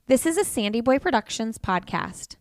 This is a Sandy Boy Productions podcast.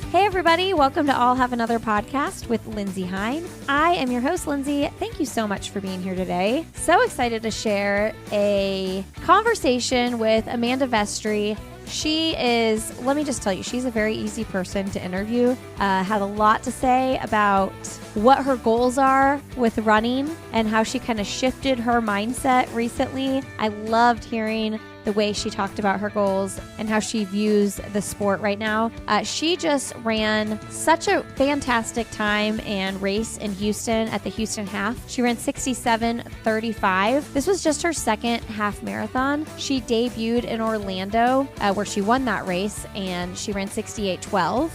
Hey everybody, welcome to All Have Another podcast with Lindsay Hine. I am your host, Lindsay. Thank you so much for being here today. So excited to share a conversation with Amanda Vestri. She is, let me just tell you, she's a very easy person to interview. Had a lot to say about what her goals are with running and how she kind of shifted her mindset recently. I loved hearing the way she talked about her goals and how she views the sport right now. She just ran such a fantastic time and race in Houston at the Houston Half. She ran 67:35. This was just her second half marathon. She debuted in Orlando where she won that race, and she ran 68:12.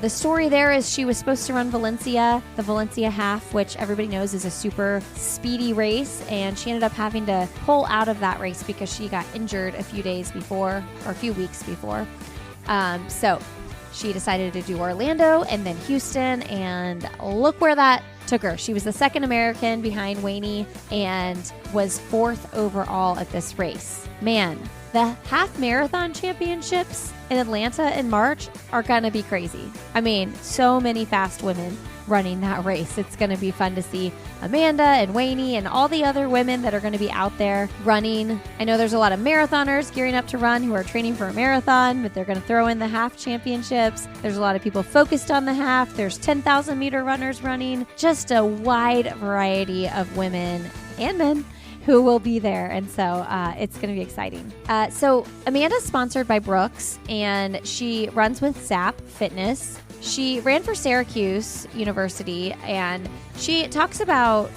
The story there is she was supposed to run the Valencia Half, which everybody knows is a super speedy race, and she ended up having to pull out of that race because she got injured a few weeks before. So she decided to do Orlando and then Houston, and look where that took her. She was the second American behind Weini and was fourth overall at this race. Man, the half marathon championships in Atlanta in March are going to be crazy. I mean, so many fast women running that race. It's going to be fun to see Amanda and Weini and all the other women that are going to be out there running. I know there's a lot of marathoners gearing up to run who are training for a marathon, but they're going to throw in the half championships. There's a lot of people focused on the half. There's 10,000 meter runners running. Just a wide variety of women and men who will be there. And so it's going to be exciting. So Amanda's sponsored by Brooks, and she runs with ZAP Fitness. She ran for Syracuse University, and she talks about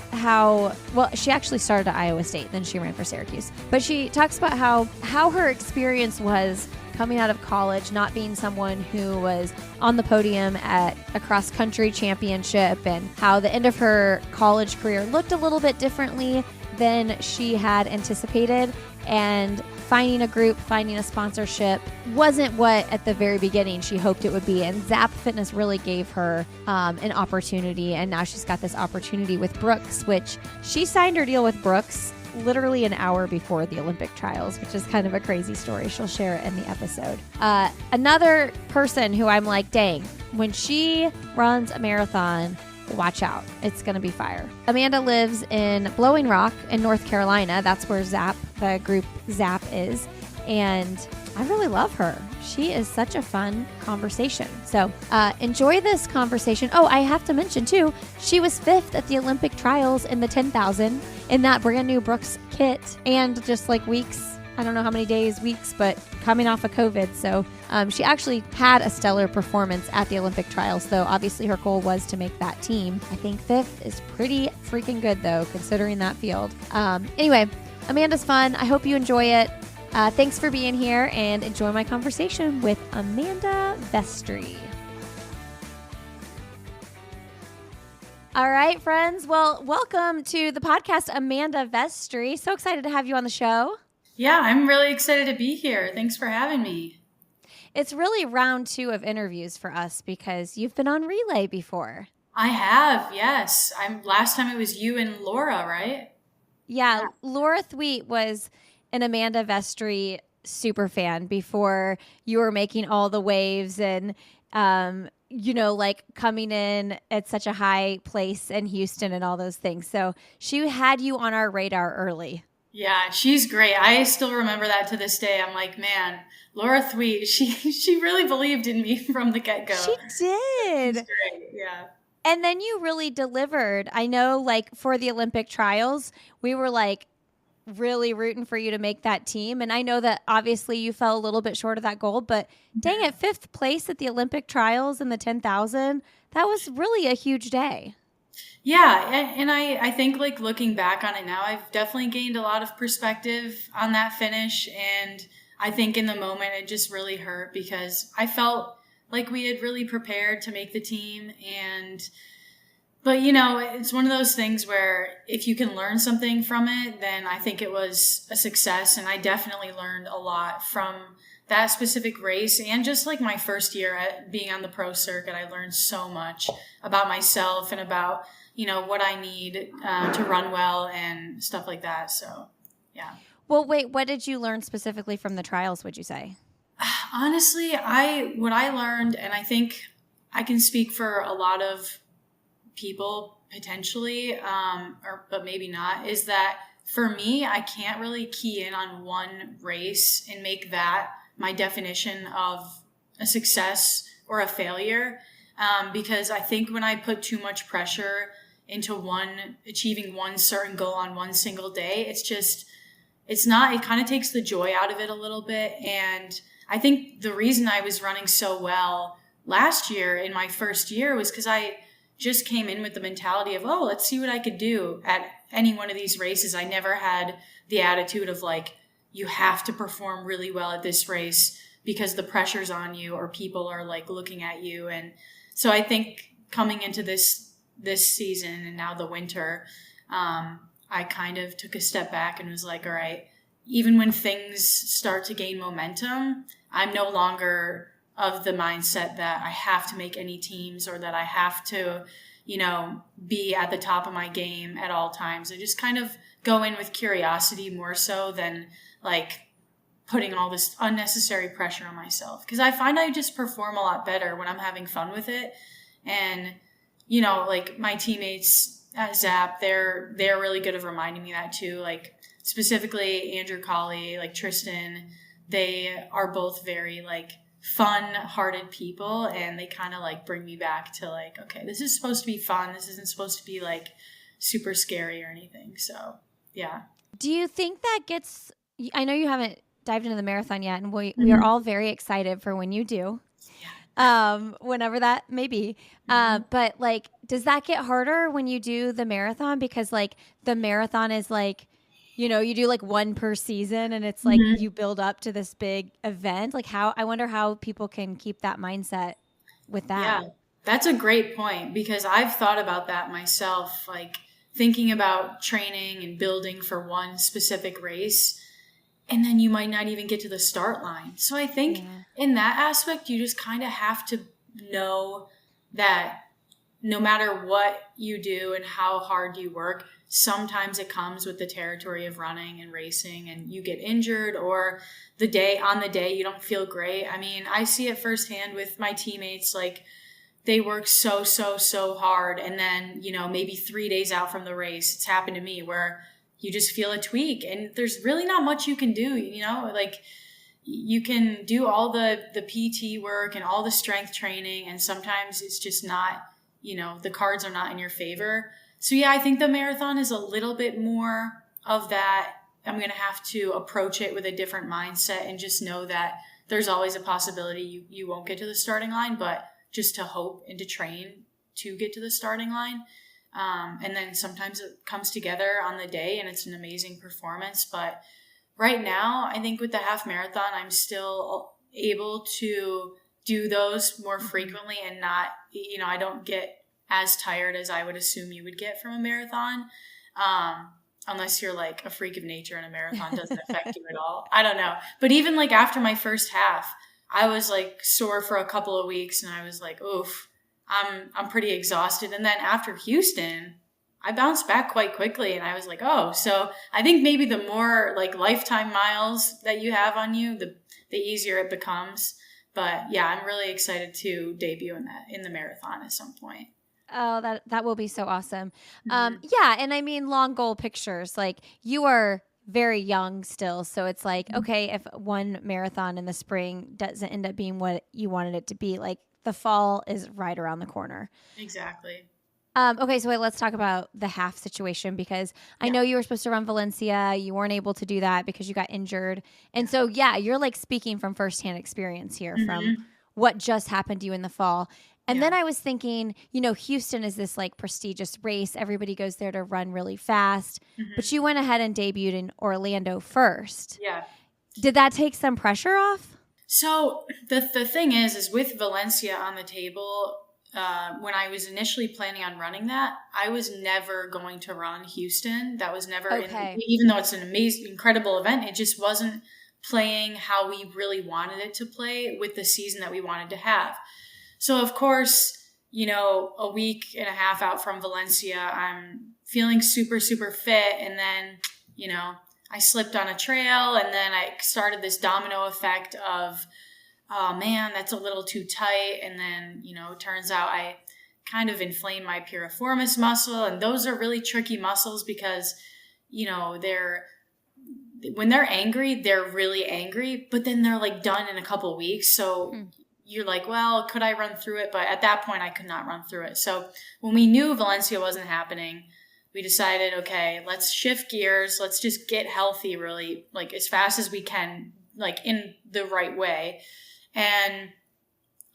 she actually started at Iowa State, then she ran for Syracuse. But she talks about how her experience was coming out of college, not being someone who was on the podium at a cross-country championship, and how the end of her college career looked a little bit differently than she had anticipated, and finding a group, finding a sponsorship wasn't what at the very beginning she hoped it would be. And ZAP Fitness really gave her an opportunity, and now she's got this opportunity with Brooks, which she signed her deal with Brooks literally an hour before the Olympic trials, which is kind of a crazy story. She'll share it in the episode. Another person who I'm like, dang, when she runs a marathon, watch out. It's going to be fire. Amanda lives in Blowing Rock in North Carolina. That's where ZAP, the group ZAP, is. And I really love her. She is such a fun conversation. So enjoy this conversation. Oh, I have to mention too, she was 5th at the Olympic trials in the 10,000 in that brand new Brooks kit, and just like weeks, I don't know how many days, weeks, but coming off of COVID. So she actually had a stellar performance at the Olympic trials, though obviously her goal was to make that team. I think 5th is pretty freaking good, though, considering that field. Anyway, Amanda's fun. I hope you enjoy it. Thanks for being here, and enjoy my conversation with Amanda Vestri. All right, friends. Well, welcome to the podcast, Amanda Vestri. So excited to have you on the show. Yeah, I'm really excited to be here. Thanks for having me. It's really round 2 of interviews for us because you've been on Relay before. I have, yes. Last time it was you and Laura, right? Yeah. Laura Thweet was an Amanda Vestri super fan before you were making all the waves and, like coming in at such a high place in Houston and all those things. So she had you on our radar early. Yeah, she's great. I still remember that to this day. I'm like, man, Laura Thweet, she really believed in me from the get-go. She did. She's great, yeah. And then you really delivered. I know, like, for the Olympic trials, we were, like, really rooting for you to make that team. And I know that, obviously, you fell a little bit short of that goal. But, dang it, 5th place at the Olympic trials in the 10,000, that was really a huge day. Yeah, and I think, like, looking back on it now, I've definitely gained a lot of perspective on that finish, and I think in the moment it just really hurt because I felt like we had really prepared to make the team, but it's one of those things where if you can learn something from it, then I think it was a success, and I definitely learned a lot from that specific race and just like my first year at being on the pro circuit, I learned so much about myself and about, what I need to run well and stuff like that. So, yeah. Well, wait, what did you learn specifically from the trials, would you say? Honestly, what I learned, and I think I can speak for a lot of people potentially, but maybe not, is that for me, I can't really key in on one race and make that my definition of a success or a failure. Because I think when I put too much pressure into achieving one certain goal on one single day, it kind of takes the joy out of it a little bit. And I think the reason I was running so well last year in my first year was because I just came in with the mentality of, let's see what I could do at any one of these races. I never had the attitude of like, you have to perform really well at this race because the pressure's on you or people are like looking at you. And so I think coming into this season and now the winter, I kind of took a step back and was like, all right, even when things start to gain momentum, I'm no longer of the mindset that I have to make any teams or that I have to, be at the top of my game at all times. I just kind of go in with curiosity more so than like putting all this unnecessary pressure on myself. Because I find I just perform a lot better when I'm having fun with it. And, like my teammates at ZAP, they're really good at reminding me that too. Like specifically Andrew Colley, like Tristan, they are both very like fun-hearted people, and they kind of like bring me back to like, okay, this is supposed to be fun. This isn't supposed to be like super scary or anything. So, yeah. Do you think that I know you haven't dived into the marathon yet, and we are all very excited for when you do. Yeah. Whenever that may be. But like, does that get harder when you do the marathon? Because like the marathon is like, you do like one per season, and it's like you build up to this big event. Like I wonder how people can keep that mindset with that. Yeah, that's a great point, because I've thought about that myself, like thinking about training and building for one specific race, and then you might not even get to the start line. So I think in that aspect, you just kind of have to know that no matter what you do and how hard you work, sometimes it comes with the territory of running and racing, and you get injured, or on the day you don't feel great. I mean, I see it firsthand with my teammates. Like they work so hard, and then, maybe 3 days out from the race, it's happened to me where you just feel a tweak, and there's really not much you can do. Like you can do all the PT work and all the strength training, and sometimes it's just not, the cards are not in your favor. So yeah, I think the marathon is a little bit more of that. I'm going to have to approach it with a different mindset and just know that there's always a possibility you won't get to the starting line, but just to hope and to train to get to the starting line. And then sometimes it comes together on the day and it's an amazing performance. But right now, I think with the half marathon, I'm still able to do those more frequently and not, I don't get as tired as I would assume you would get from a marathon. Unless you're like a freak of nature and a marathon doesn't affect you at all. I don't know. But even like after my first half, I was like sore for a couple of weeks, and I was like, oof, I'm pretty exhausted. And then after Houston, I bounced back quite quickly, and I was like, oh, so I think maybe the more like lifetime miles that you have on you, the easier it becomes. But yeah, I'm really excited to debut in the marathon at some point. Oh, that will be so awesome. Yeah. And I mean, long goal pictures, like you are very young still. So it's like, okay, if one marathon in the spring doesn't end up being what you wanted it to be, like the fall is right around the corner. Exactly. Okay. So wait, let's talk about the half situation, because I know you were supposed to run Valencia. You weren't able to do that because you got injured. And so, yeah, you're like speaking from firsthand experience here from what just happened to you in the fall. And then I was thinking, Houston is this like prestigious race. Everybody goes there to run really fast. But you went ahead and debuted in Orlando first. Yeah. Did that take some pressure off? So the thing is with Valencia on the table, when I was initially planning on running that, I was never going to run Houston. That was never, even though it's an amazing, incredible event, it just wasn't playing how we really wanted it to play with the season that we wanted to have. So of course, a week and a half out from Valencia, I'm feeling super, super fit. And then, I slipped on a trail, and then I started this domino effect of, oh man, that's a little too tight. And then, it turns out I kind of inflamed my piriformis muscle. And those are really tricky muscles because, when they're angry, they're really angry, but then they're like done in a couple of weeks. So you're like, well, could I run through it? But at that point I could not run through it. So when we knew Valencia wasn't happening, we decided, okay, let's shift gears. Let's just get healthy really like as fast as we can, like in the right way. And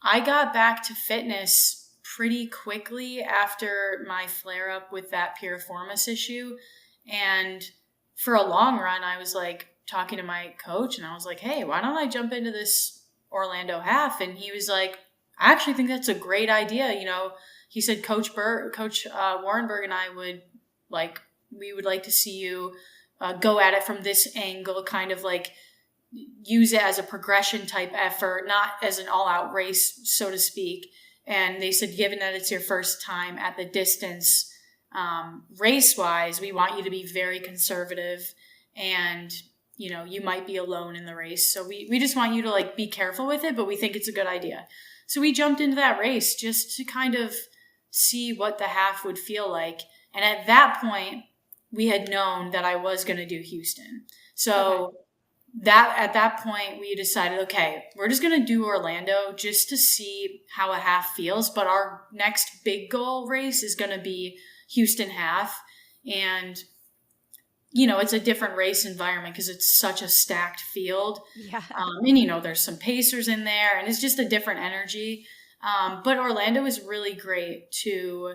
I got back to fitness pretty quickly after my flare up with that piriformis issue. And for a long run, I was like talking to my coach and I was like, hey, why don't I jump into this Orlando half? And he was like, I actually think that's a great idea. He said, Coach Warrenberg and I we would like to see you go at it from this angle, kind of like use it as a progression type effort, not as an all out race, so to speak. And they said, given that it's your first time at the distance, race wise, we want you to be very conservative and, you might be alone in the race. So we just want you to like be careful with it, but we think it's a good idea. So we jumped into that race just to kind of see what the half would feel like. And at that point, we had known that I was going to do Houston. So at that point, we decided, okay, we're just going to do Orlando just to see how a half feels. But our next big goal race is going to be Houston half. And, it's a different race environment because it's such a stacked field. Yeah. And, there's some pacers in there and it's just a different energy. But Orlando is really great to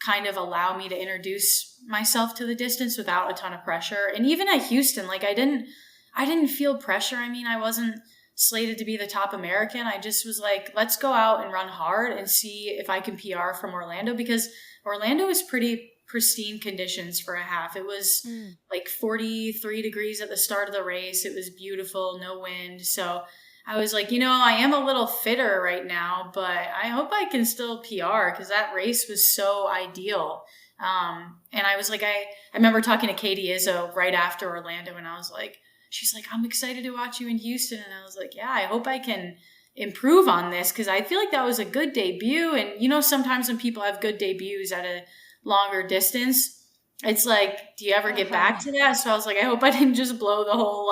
kind of allow me to introduce myself to the distance without a ton of pressure. And even at Houston, like I didn't feel pressure. I mean, I wasn't slated to be the top American. I just was like, let's go out and run hard and see if I can PR from Orlando, because Orlando is pretty pristine conditions for a half. It was like 43 degrees at the start of the race. It was beautiful, no wind. So I was like, I am a little fitter right now, but I hope I can still PR because that race was so ideal. And I was like, I remember talking to Katie Izzo right after Orlando, and I was like, she's like, I'm excited to watch you in Houston. And I was like, yeah, I hope I can improve on this because I feel like that was a good debut. And, sometimes when people have good debuts at a longer distance, it's like, do you ever get back to that? So I was like, I hope I didn't just blow the whole,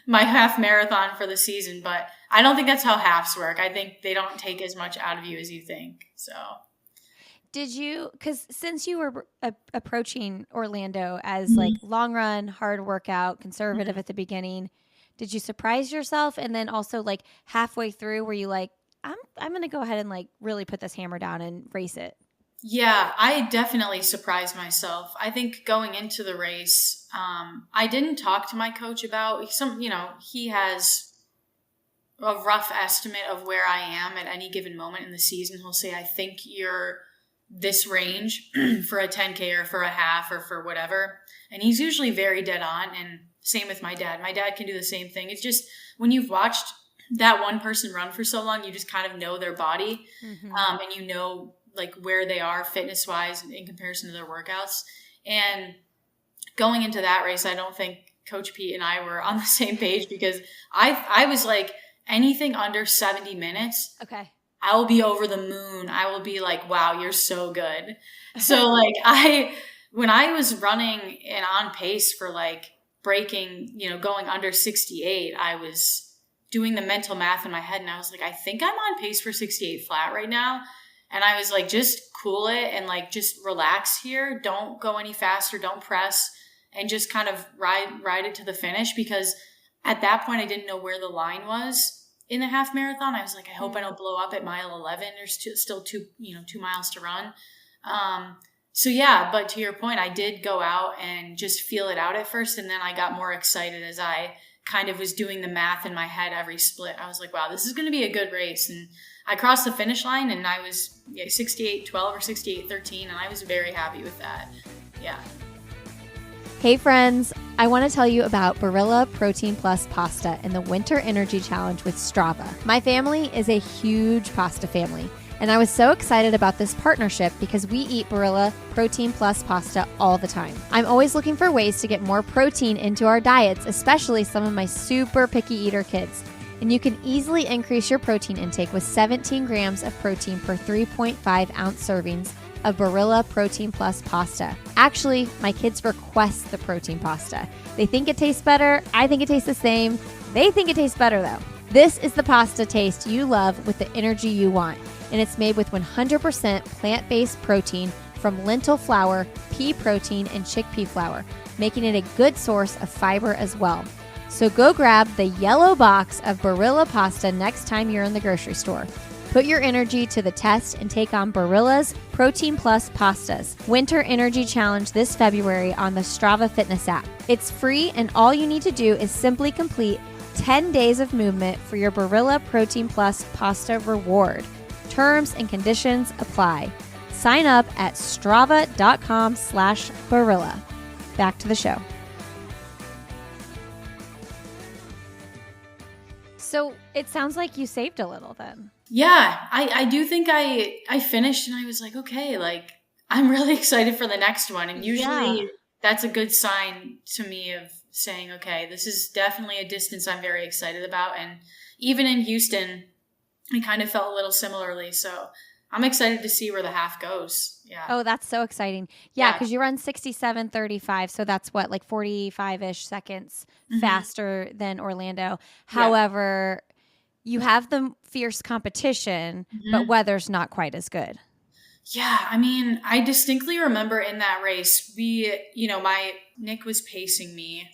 my half marathon for the season. But I don't think that's how halves work. I think they don't take as much out of you as you think. So did you, because since you were approaching Orlando as long run, hard workout, conservative at the beginning, did you surprise yourself? And then also halfway through, were you like, I'm going to go ahead and really put this hammer down and race it? Yeah, I definitely surprised myself. I think going into the race, I didn't talk to my coach about he has a rough estimate of where I am at any given moment in the season. He'll say, I think you're this range for a 10K or for a half or for whatever. And he's usually very dead on. And same with my dad. My dad can do the same thing. It's just when you've watched that one person run for so long, you just kind of know their body. And where they are fitness wise in comparison to their workouts. And going into that race, I don't think Coach Pete and I were on the same page because I was like, anything under 70 minutes, okay, I will be over the moon. I will be like, wow, you're so good. So when I was running and on pace for breaking, going under 68, I was doing the mental math in my head and I was like, I think I'm on pace for 68 flat right now. And I was like, just cool it and just relax here. Don't go any faster. Don't press and just kind of ride it to the finish. Because at that point, I didn't know where the line was in the half marathon. I was like, I hope I don't blow up at mile 11. There's still 2 miles to run. So yeah, but to your point, I did go out and just feel it out at first. And then I got more excited as I kind of was doing the math in my head every split. I was like, wow, this is going to be a good race. And I crossed the finish line and I was 68-12 or 68-13. And I was very happy with that. Yeah. Hey friends, I want to tell you about Barilla Protein Plus pasta and the Winter Energy Challenge with Strava. My family is a huge pasta family, and I was so excited about this partnership because we eat Barilla Protein Plus pasta all the time. I'm always looking for ways to get more protein into our diets, especially some of my super picky eater kids. And you can easily increase your protein intake with 17 grams of protein per 3.5 ounce servings of Barilla Protein Plus pasta. Actually, my kids request the protein pasta. They think it tastes better. I think it tastes the same. They think it tastes better though. This is the pasta taste you love with the energy you want. And it's made with 100% plant-based protein from lentil flour, pea protein, and chickpea flour, making it a good source of fiber as well. So go grab the yellow box of Barilla pasta next time you're in the grocery store. Put your energy to the test and take on Barilla's Protein Plus pastas. Winter Energy Challenge this February on the Strava Fitness app. It's free, and all you need to do is simply complete 10 days of movement for your Barilla Protein Plus pasta reward. Terms and conditions apply. Sign up at strava.com/Barilla. Back to the show. So it sounds like you saved a little then. Yeah, I do think I finished and I was like, okay, like I'm really excited for the next one. And usually that's a good sign to me of saying, okay, this is definitely a distance I'm very excited about. And even in Houston, I kind of felt a little similarly. So I'm excited to see where the half goes. Yeah. Oh, that's so exciting. Yeah, because you run 67:35. So that's what, like 45-ish seconds faster than Orlando. However, you have the fierce competition, but weather's not quite as good. Yeah, I mean, I distinctly remember in that race, Nick was pacing me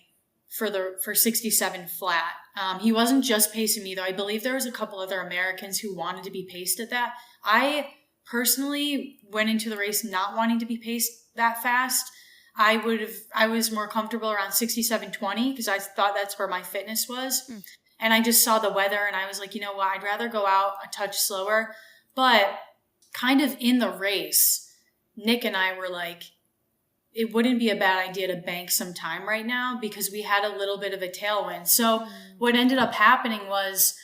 for 67 flat. He wasn't just pacing me though. I believe there was a couple other Americans who wanted to be paced at that. I personally went into the race not wanting to be paced that fast. I was more comfortable around 67:20 because I thought that's where my fitness was. And I just saw the weather and I was like, you know what, I'd rather go out a touch slower. But kind of in the race, Nick and I were like, it wouldn't be a bad idea to bank some time right now because we had a little bit of a tailwind. So what ended up happening was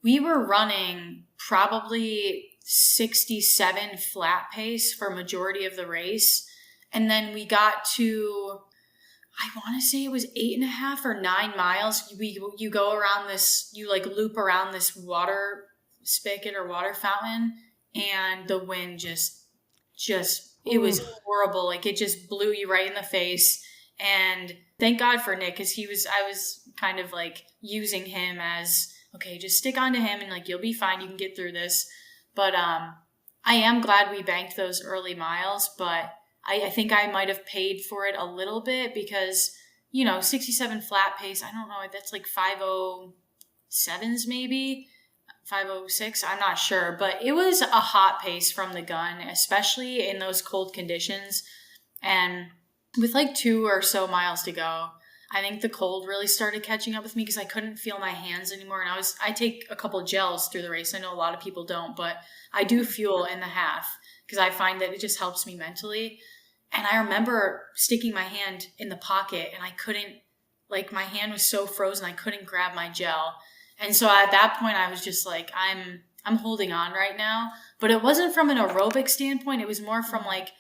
we were running probably 67 flat pace for majority of the race. And then we got to, I want to say it was 8.5 or 9 miles. You go around this, you like loop around this water spigot or water fountain, and the wind just it was horrible. Like it just blew you right in the face. And thank God for Nick, because I was kind of like using him as, okay, just stick on to him and like, you'll be fine. You can get through this. But I am glad we banked those early miles, but I think I might have paid for it a little bit because, 67 flat pace, I don't know, that's like 5:07s maybe, 5:06, I'm not sure. But it was a hot pace from the gun, especially in those cold conditions. And with like 2 or so miles to go, I think the cold really started catching up with me because I couldn't feel my hands anymore. And I take a couple gels through the race. I know a lot of people don't, but I do fuel in the half because I find that it just helps me mentally. And I remember sticking my hand in the pocket and I couldn't, like my hand was so frozen, I couldn't grab my gel. And so at that point I was just like, I'm holding on right now. But it wasn't from an aerobic standpoint. It was more from like,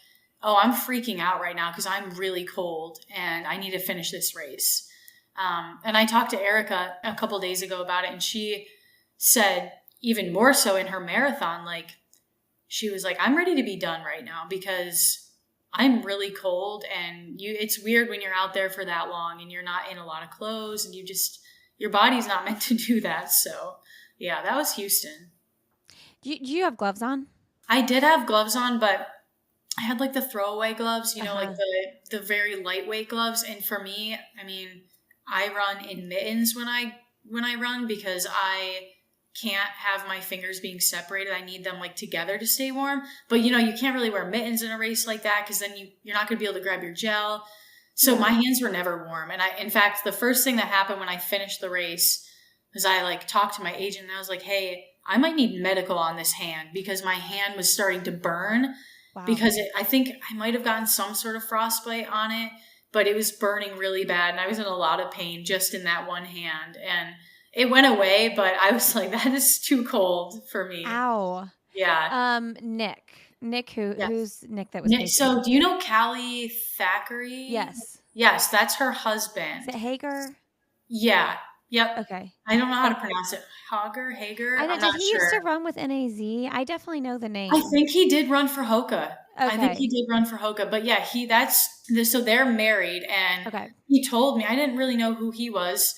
oh, I'm freaking out right now because I'm really cold and I need to finish this race. And I talked to Erica a couple days ago about it, and she said even more so in her marathon, like she was like, I'm ready to be done right now because I'm really cold, and it's weird when you're out there for that long and you're not in a lot of clothes and your body's not meant to do that. So yeah, that was Houston. Do you have gloves on? I did have gloves on, but I had like the throwaway gloves, like the very lightweight gloves. And for me, I mean, I run in mittens when I run because I can't have my fingers being separated. I need them like together to stay warm. But you can't really wear mittens in a race like that because then you're not going to be able to grab your gel. So my hands were never warm. And in fact, the first thing that happened when I finished the race was I like talked to my agent and I was like, hey, I might need medical on this hand because my hand was starting to burn. Wow. Because I think I might have gotten some sort of frostbite on it. but it was burning really bad. And I was in a lot of pain just in that one hand. And it went away, but I was like, that is too cold for me. Ow. Yeah. Nick, who's Nick that was Nick, so do you know Callie Thackeray? Yes. Yes, that's her husband. Is it Hager? Yeah. Yep. Okay. I don't know how to pronounce it. Hager? I know, I'm not did he sure. used to run with NAZ? I definitely know the name. I think he did run for Hoka. Okay. I think he did run for Hoka. But yeah, so they're married, and he told me, I didn't really know who he was.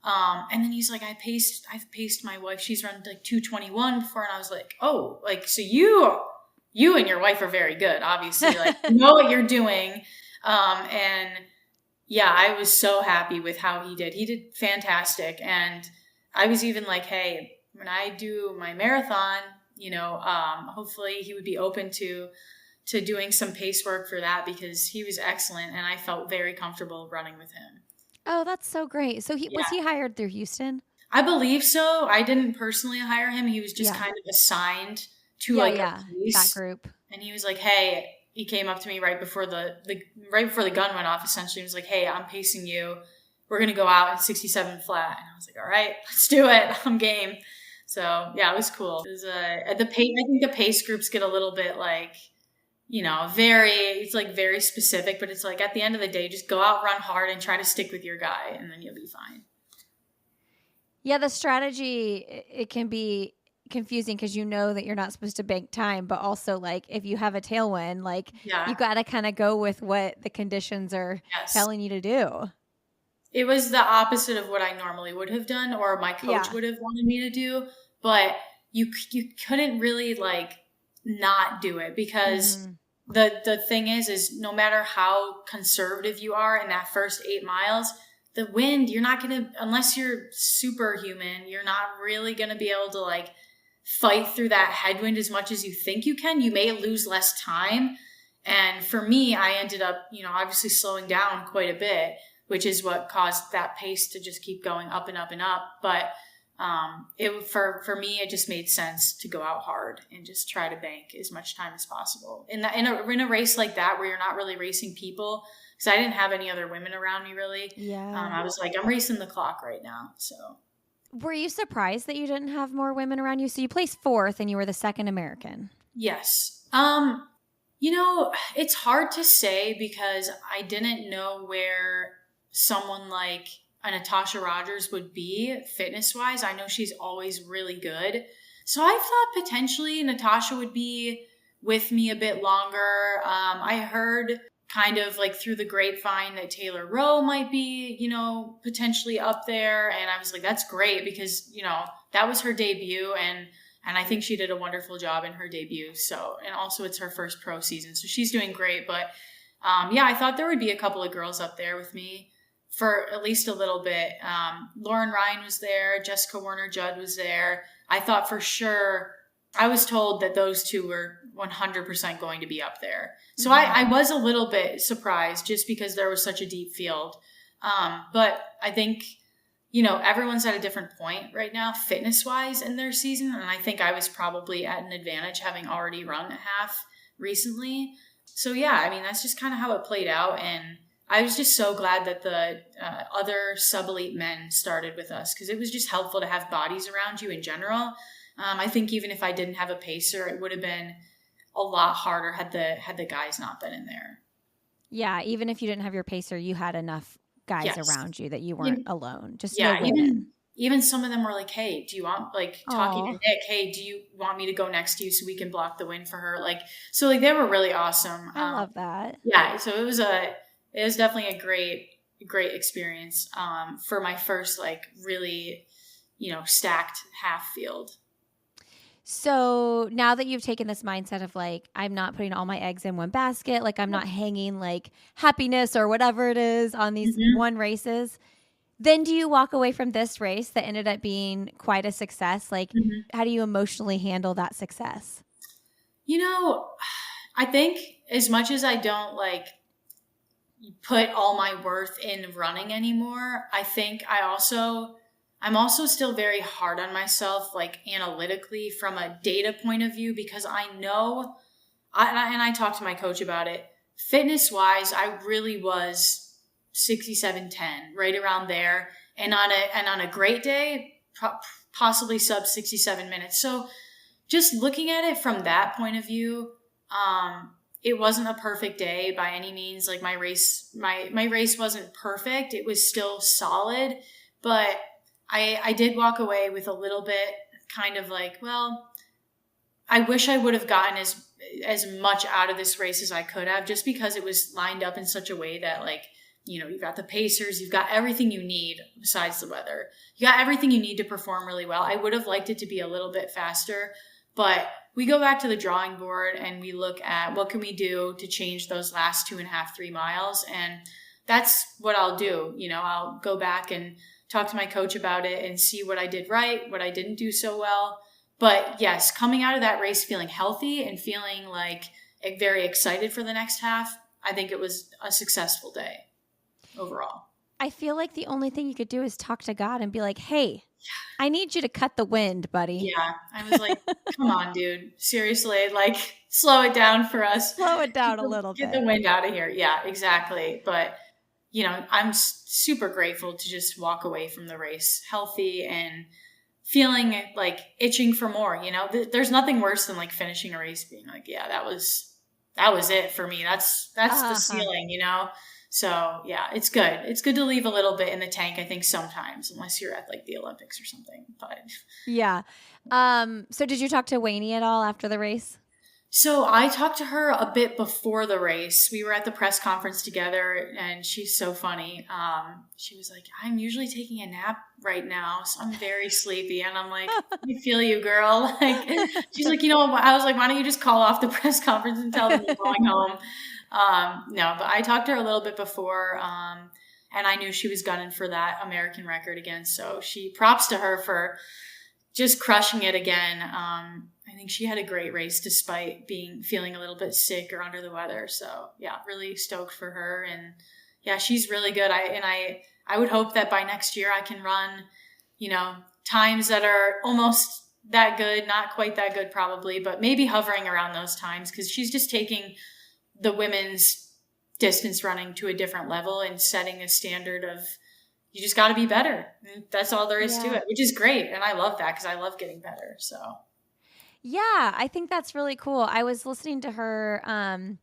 And then he's like, I've paced my wife. She's run like 221 before. And I was like, oh, like, so you and your wife are very good, obviously, like, you know what you're doing. And yeah, I was so happy with how he did. He did fantastic. And I was even like, hey, when I do my marathon, hopefully he would be open to doing some pace work for that, because he was excellent. And I felt very comfortable running with him. Oh, that's so great. So was he hired through Houston? I believe so. I didn't personally hire him. He was just kind of assigned to a pace. That group. And he was like, hey, he came up to me right before the gun went off, essentially. He was like, hey, I'm pacing you. We're going to go out at 67 flat. And I was like, all right, let's do it. I'm game. So yeah, it was cool. It was I think the pace groups get a little bit like, it's like very specific, but it's like at the end of the day, just go out, run hard, and try to stick with your guy, and then you'll be fine. Yeah, the strategy, it can be confusing because you know that you're not supposed to bank time, but also like if you have a tailwind, like you got to kind of go with what the conditions are telling you to do. It was the opposite of what I normally would have done, or my coach would have wanted me to do, but you couldn't really like not do it, because the thing is no matter how conservative you are in that first 8 miles, the wind, you're not going to, unless you're superhuman, you're not really going to be able to like fight through that headwind as much as you think you can. You may lose less time. And for me, I ended up, obviously slowing down quite a bit, which is what caused that pace to just keep going up and up and up. But for me, it just made sense to go out hard and just try to bank as much time as possible in a race like that, where you're not really racing people, because I didn't have any other women around me really. I was like, I'm racing the clock right now. So were you surprised that you didn't have more women around you? So you placed 4th and you were the second American. Yes. It's hard to say, because I didn't know where someone like Natasha Rogers would be fitness wise. I know she's always really good. So I thought potentially Natasha would be with me a bit longer. I heard kind of like through the grapevine that Taylor Rowe might be, potentially up there. And I was like, that's great, because, that was her debut, and I think she did a wonderful job in her debut. So, and also it's her first pro season, so she's doing great. But I thought there would be a couple of girls up there with me for at least a little bit. Lauren Ryan was there. Jessica Warner-Judd was there. I thought for sure, I was told that those two were 100% going to be up there. So I was a little bit surprised, just because there was such a deep field. But I think, everyone's at a different point right now, fitness-wise in their season. And I think I was probably at an advantage, having already run a half recently. So yeah, that's just kind of how it played out. And I was just so glad that the other sub-elite men started with us, because it was just helpful to have bodies around you in general. I think even if I didn't have a pacer, it would have been a lot harder had the guys not been in there. Yeah, even if you didn't have your pacer, you had enough guys around you that you weren't alone. Just no women. women. Even some of them were like, hey, do you want, like, talking to Nick, hey, do you want me to go next to you so we can block the wind for her? Like, so like they were really awesome. I love that. Yeah, so it was definitely a great experience for my first like really, stacked half field. So now that you've taken this mindset of like, I'm not putting all my eggs in one basket, like I'm not hanging like happiness or whatever it is on these one races, then do you walk away from this race that ended up being quite a success? Like, how do you emotionally handle that success? I think as much as I don't like put all my worth in running anymore, I think I'm also still very hard on myself, like analytically from a data point of view, because I know, and I talked to my coach about it, fitness wise, I really was 67:10, right around there. And on a great day, possibly sub 67 minutes. So just looking at it from that point of view, it wasn't a perfect day by any means. Like my race wasn't perfect. It was still solid, but I did walk away with a little bit kind of like, well, I wish I would have gotten as much out of this race as I could have, just because it was lined up in such a way that, like, you know, you've got the pacers, you've got everything you need besides the weather. You got everything you need to perform really well. I would have liked it to be a little bit faster, but we go back to the drawing board and we look at what can we do to change those last 2.5, 3 miles. And that's what I'll do. You know, I'll go back and talk to my coach about it and see what I did right, what I didn't do so well. But yes, coming out of that race feeling healthy and feeling like very excited for the next half, I think it was a successful day overall. I feel like the only thing you could do is talk to God and be like, hey, I need you to cut the wind, buddy. Yeah. I was like, come on, dude. Seriously, like, slow it down for us. Slow it down a little bit. Get the wind out of here. Yeah, exactly. But, you know, I'm super grateful to just walk away from the race healthy and feeling like itching for more. You know, there's nothing worse than like finishing a race being like, yeah, that was it for me. That's the ceiling, you know? So yeah, it's good. It's good to leave a little bit in the tank, I think, sometimes, unless you're at like the Olympics or something. But yeah. So did you talk to Weini at all after the race? So I talked to her a bit before the race. We were at the press conference together, and she's so funny. She was like, I'm usually taking a nap right now, so I'm very sleepy. And I'm like, I feel you, girl. Like, she's like, you know, I was like, why don't you just call off the press conference and tell them you're going home? No, but I talked to her a little bit before, and I knew she was gunning for that American record again. So props to her for just crushing it again. I think she had a great race despite feeling a little bit sick or under the weather. So yeah, really stoked for her. And yeah, she's really good. I would hope that by next year I can run, you know, times that are almost that good, not quite that good probably, but maybe hovering around those times, because she's just taking the women's distance running to a different level and setting a standard of, you just got to be better. That's all there is to it, which is great. And I love that because I love getting better. So yeah, I think that's really cool. I was listening to her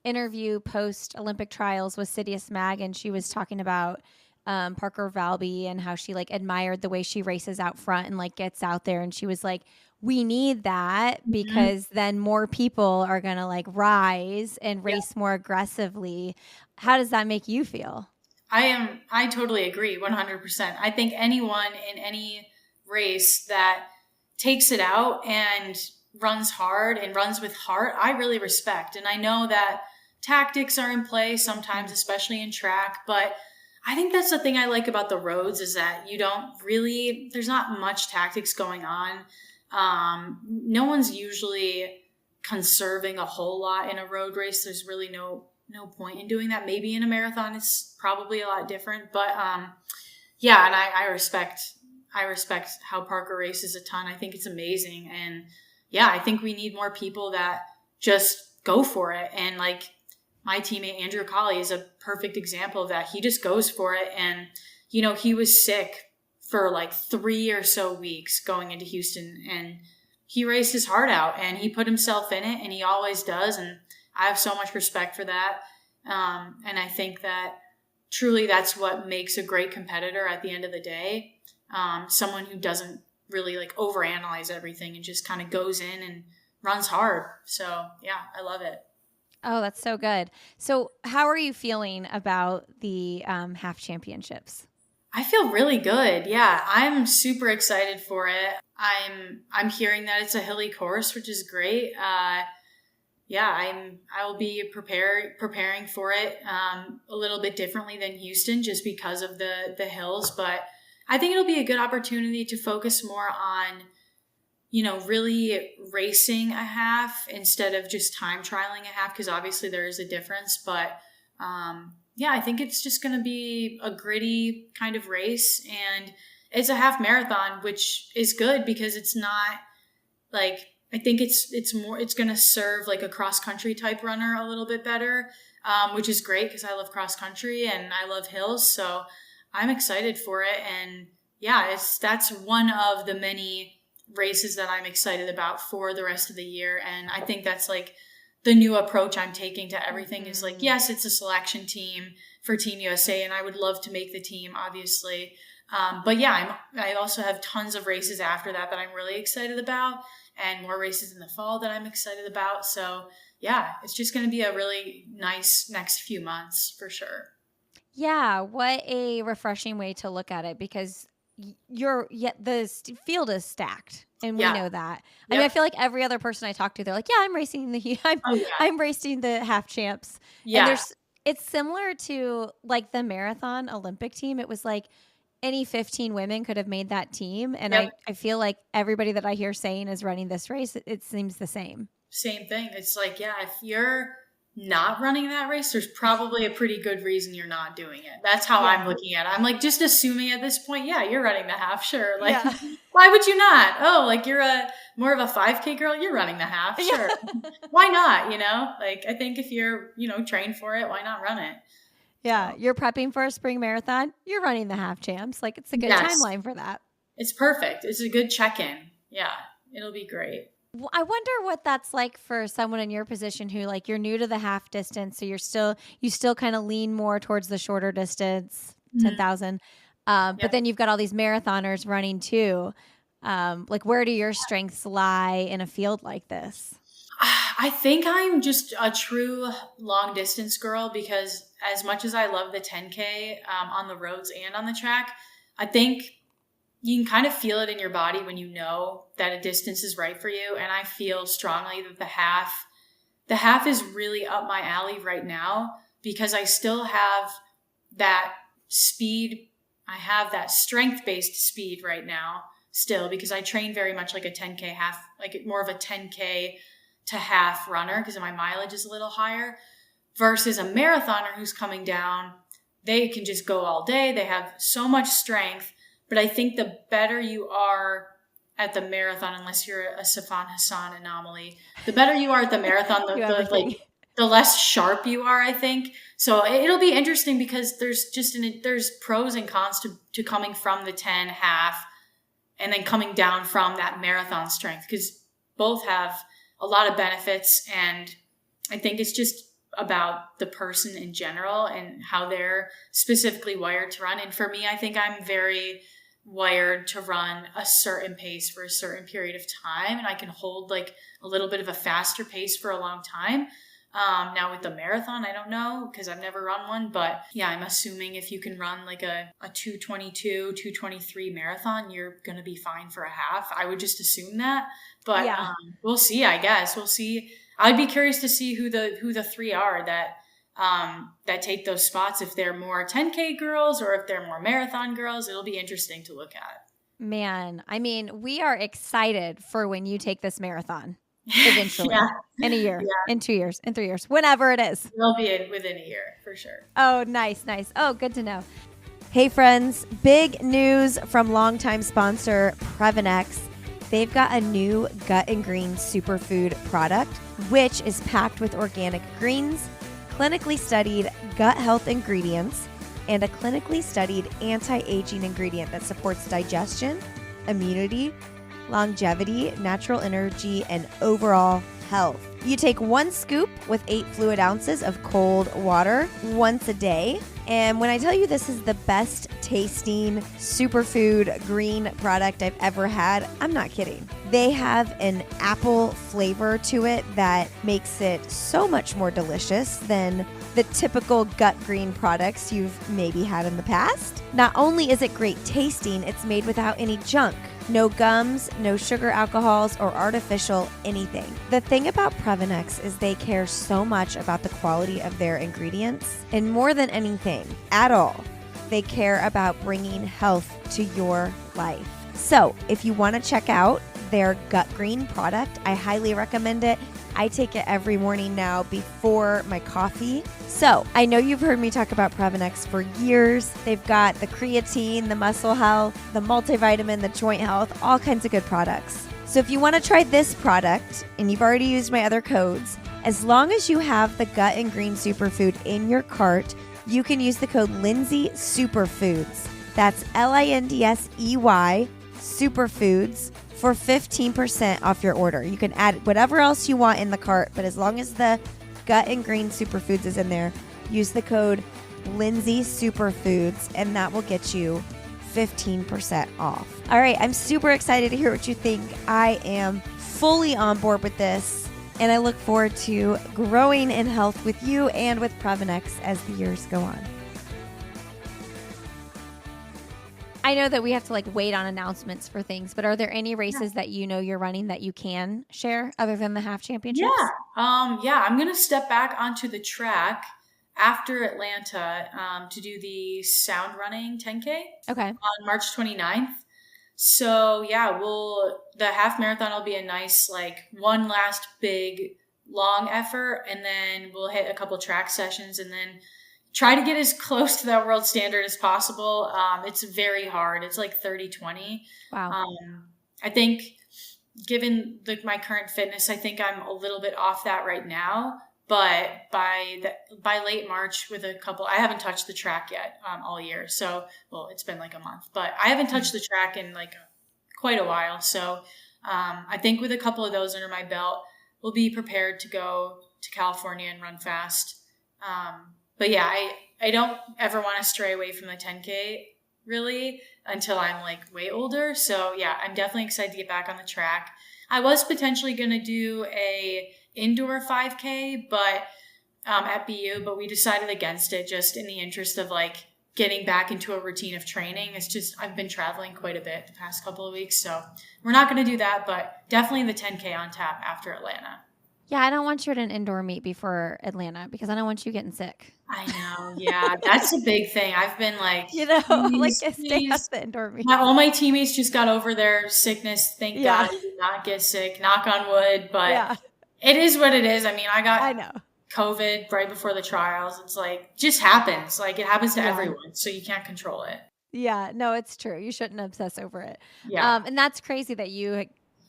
interview post Olympic trials with Sidious Mag, and she was talking about Parker Valby and how she like admired the way she races out front and like gets out there. And she was like, we need that because then more people are going to like rise and race more aggressively. How does that make you feel? I totally agree. 100%. I think anyone in any race that takes it out and runs hard and runs with heart, I really respect. And I know that tactics are in play sometimes, especially in track, but I think that's the thing I like about the roads is that there's not much tactics going on. No one's usually conserving a whole lot in a road race. There's really no point in doing that. Maybe in a marathon, it's probably a lot different, but, yeah. And I respect how Parker races a ton. I think it's amazing. And yeah, I think we need more people that just go for it. And like my teammate, Andrew Colley, is a perfect example of that. He just goes for it. And, you know, he was sick for like 3 or so weeks going into Houston, and he raced his heart out and he put himself in it, and he always does. And I have so much respect for that. And I think that truly that's what makes a great competitor at the end of the day. Someone who doesn't really like overanalyze everything and just kind of goes in and runs hard. So yeah, I love it. Oh, that's so good. So how are you feeling about the half championships? I feel really good. Yeah, I'm super excited for it. I'm hearing that it's a hilly course, which is great. Yeah, I will be preparing for it a little bit differently than Houston just because of the hills, but I think it'll be a good opportunity to focus more on, you know, really racing a half instead of just time trialing a half, because obviously there is a difference. But yeah, I think it's just going to be a gritty kind of race, and it's a half marathon, which is good because it's not like, I think it's going to serve like a cross country type runner a little bit better. which is great because I love cross country and I love hills. So I'm excited for it. And yeah, that's one of the many races that I'm excited about for the rest of the year. And I think that's like the new approach I'm taking to everything is like, yes, it's a selection team for Team USA, and I would love to make the team, obviously. But yeah, I also have tons of races after that I'm really excited about, and more races in the fall that I'm excited about. So yeah, it's just going to be a really nice next few months for sure. Yeah, what a refreshing way to look at it, because the field is stacked, and we know that. I mean, I feel like every other person I talk to, they're like, "Yeah, I'm racing I'm racing the half champs." Yeah, and it's similar to like the marathon Olympic team. It was like any 15 women could have made that team, and I feel like everybody that I hear saying is running this race, it seems the same. Same thing. It's like, yeah, if you're not running that race, there's probably a pretty good reason you're not doing it. That's how I'm looking at it. I'm like, just assuming at this point, yeah, you're running the half. Sure. Like, why would you not? Oh, like you're more of a 5K girl. You're running the half. Sure. Why not? Like I think if you're, trained for it, why not run it? Yeah. So. You're prepping for a spring marathon. You're running the half champs. Like it's a good timeline for that. It's perfect. It's a good check-in. Yeah. It'll be great. I wonder what that's like for someone in your position who, like, you're new to the half distance, so you still kind of lean more towards the shorter distance, 10,000. But then you've got all these marathoners running too. Like, where do your strengths lie in a field like this? I think I'm just a true long distance girl, because as much as I love the 10K on the roads and on the track, I think you can kind of feel it in your body when you know that a distance is right for you. And I feel strongly that the half is really up my alley right now, because I still have that speed. I have that strength-based speed right now still, because I train very much like a 10K half, like more of a 10K to half runner, because my mileage is a little higher, versus a marathoner who's coming down. They can just go all day. They have so much strength. But I think the better you are at the marathon, unless you're a Safan Hassan anomaly, the better you are at the marathon, the less sharp you are, I think. So it'll be interesting, because there's pros and cons to coming from the 10 half and then coming down from that marathon strength, because both have a lot of benefits. And I think it's just about the person in general and how they're specifically wired to run. And for me, I think I'm very wired to run a certain pace for a certain period of time, and I can hold like a little bit of a faster pace for a long time. Now with the marathon, I don't know, because I've never run one, but yeah, I'm assuming if you can run like a 2:22, 2:23 marathon, you're going to be fine for a half. I would just assume that, but we'll see, I guess. We'll see. I'd be curious to see who the three are that take those spots, if they're more 10K girls or if they're more marathon girls. It'll be interesting to look at. Man, I mean, we are excited for when you take this marathon eventually. In a year, in 2 years, in 3 years, whenever it is. It'll be within a year for sure. Oh, nice. Oh, good to know. Hey friends, big news from longtime sponsor Previnex. They've got a new Gut and Greens superfood product, which is packed with organic greens, clinically studied gut health ingredients, and a clinically studied anti-aging ingredient that supports digestion, immunity, longevity, natural energy, and overall health. You take 1 scoop with 8 fluid ounces of cold water once a day. And when I tell you this is the best tasting superfood green product I've ever had, I'm not kidding. They have an apple flavor to it that makes it so much more delicious than the typical gut green products you've maybe had in the past. Not only is it great tasting, it's made without any junk. No gums, no sugar alcohols, or artificial anything. The thing about Previnex is they care so much about the quality of their ingredients, and more than anything at all, they care about bringing health to your life. So if you want to check out their Gut Green product, I highly recommend it. I take it every morning now before my coffee. So I know you've heard me talk about Previnex for years. They've got the creatine, the muscle health, the multivitamin, the joint health, all kinds of good products. So if you want to try this product and you've already used my other codes, As long as you have the Gut and Green Superfood in your cart, you can use the code Lindsay Superfoods. That's LINDSEY Superfoods for 15% off your order. You can add whatever else you want in the cart, but as long as the Gut and Green Superfoods is in there, use the code Lindsay Superfoods, and that will get you 15% off. All right, I'm super excited to hear what you think. I am fully on board with this, and I look forward to growing in health with you and with Previnex as the years go on. I know that we have to wait on announcements for things, but are there any races that you know you're running that you can share other than the half championships? Yeah, I'm going to step back onto the track after Atlanta to do the sound running 10K on March 29th. So yeah, the half marathon will be a nice one last big long effort, and then we'll hit a couple track sessions and then try to get as close to that world standard as possible. It's very hard. It's 30-20. Wow. I think given my current fitness, I think I'm a little bit off that right now. But by late March with I haven't touched the track yet all year. So, it's been a month, but I haven't touched the track in quite a while. So I think with a couple of those under my belt, we'll be prepared to go to California and run fast. But yeah, I don't ever want to stray away from the 10K really until I'm way older. So yeah, I'm definitely excited to get back on the track. I was potentially going to do a indoor 5K, but at BU, but we decided against it just in the interest of getting back into a routine of training. It's just, I've been traveling quite a bit the past couple of weeks. So we're not going to do that, but definitely the 10K on tap after Atlanta. Yeah, I don't want you at an indoor meet before Atlanta because I don't want you getting sick. I know. Yeah, that's a big thing. I've been stay at the indoor meet. All my teammates just got over their sickness. Thank God I did not get sick. Knock on wood. But it is what it is. I mean, I got COVID right before the trials. It's just happens. It happens to everyone. So you can't control it. Yeah, no, it's true. You shouldn't obsess over it. Yeah. And that's crazy that you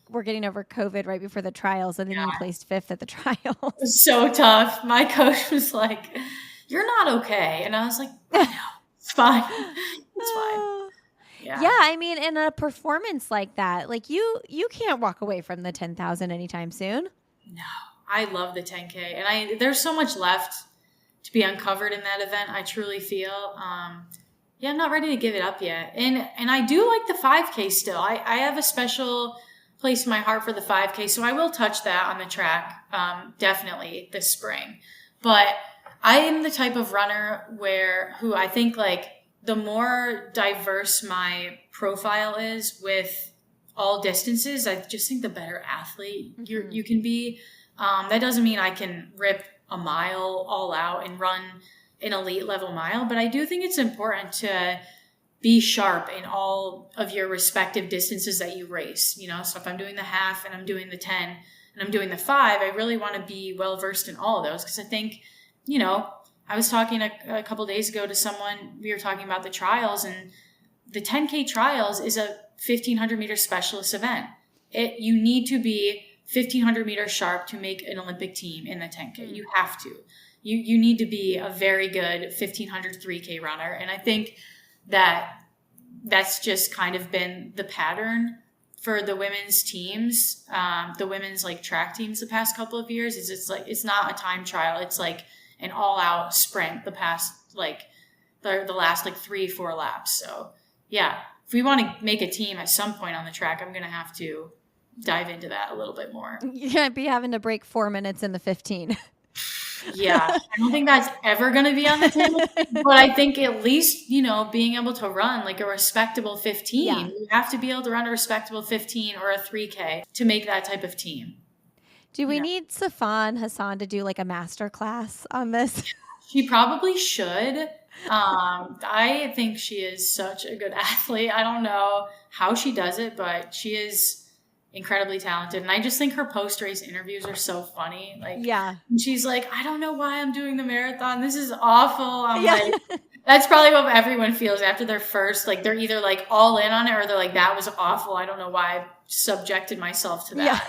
were getting over COVID right before the trials, and then you placed 5th at the trials. It was so tough. My coach was like, "You're not okay," and I was like, "No, it's fine. It's fine." Yeah, I mean, in a performance like that, you can't walk away from the 10,000 anytime soon. No, I love the 10K, and there's so much left to be uncovered in that event. I truly feel. I'm not ready to give it up yet, and I do like the 5K still. I have a special place in my heart for the 5K. So I will touch that on the track, definitely this spring. But I am the type of runner who I think the more diverse my profile is with all distances, I just think the better athlete you can be. That doesn't mean I can rip a mile all out and run an elite level mile, but I do think it's important to be sharp in all of your respective distances that you race, so if I'm doing the half and I'm doing the 10 and I'm doing the 5, I really want to be well versed in all of those. Cause I think, I was talking a couple days ago to someone, we were talking about the trials, and the 10K trials is a 1500 meter specialist event. You need to be 1500 meters sharp to make an Olympic team in the 10K. You have to, you need to be a very good 1500 3K runner. And I think that's just kind of been the pattern for the women's teams, the women's track teams the past couple of years. Is it's not a time trial. It's an all out sprint the past the last 3-4 laps. So yeah, if we want to make a team at some point on the track, I'm going to have to dive into that a little bit more. You can't be having to break 4 minutes in the 15. Yeah, I don't think that's ever going to be on the table, but I think at least, being able to run a respectable 15, you have to be able to run a respectable 15 or a 3K to make that type of team. Do we need Safan Hassan to do a master class on this? She probably should. I think she is such a good athlete. I don't know how she does it, but she is incredibly talented. And I just think her post-race interviews are so funny. She's like, "I don't know why I'm doing the marathon. This is awful." I'm that's probably what everyone feels after their first, they're either all in on it or they're "That was awful. I don't know why I subjected myself to that."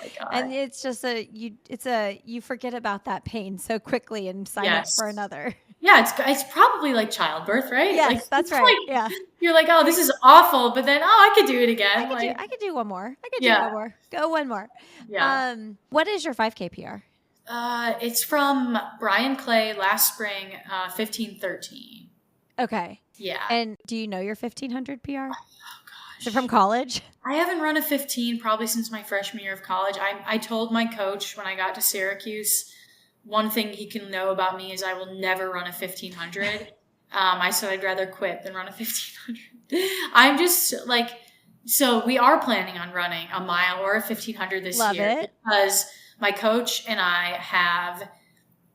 my God. And it's just you forget about that pain so quickly and sign up for another. Yeah, it's probably like childbirth, right? Yes, like, that's right. Yeah. You're like, oh, this is awful, but then I could do it again. I could do one more. I could do one more. Go one more. Yeah. What is your 5K PR? It's from Brian Clay last spring, 1513. Okay. Yeah. And do you know your 1500 PR? Oh gosh. Is it from college? I haven't run a 15 probably since my freshman year of college. I told my coach when I got to Syracuse, one thing he can know about me is I will never run a 1500. I said I'd rather quit than run a 1500. I'm just like, so we are planning on running a mile or a 1500 this year because my coach and I have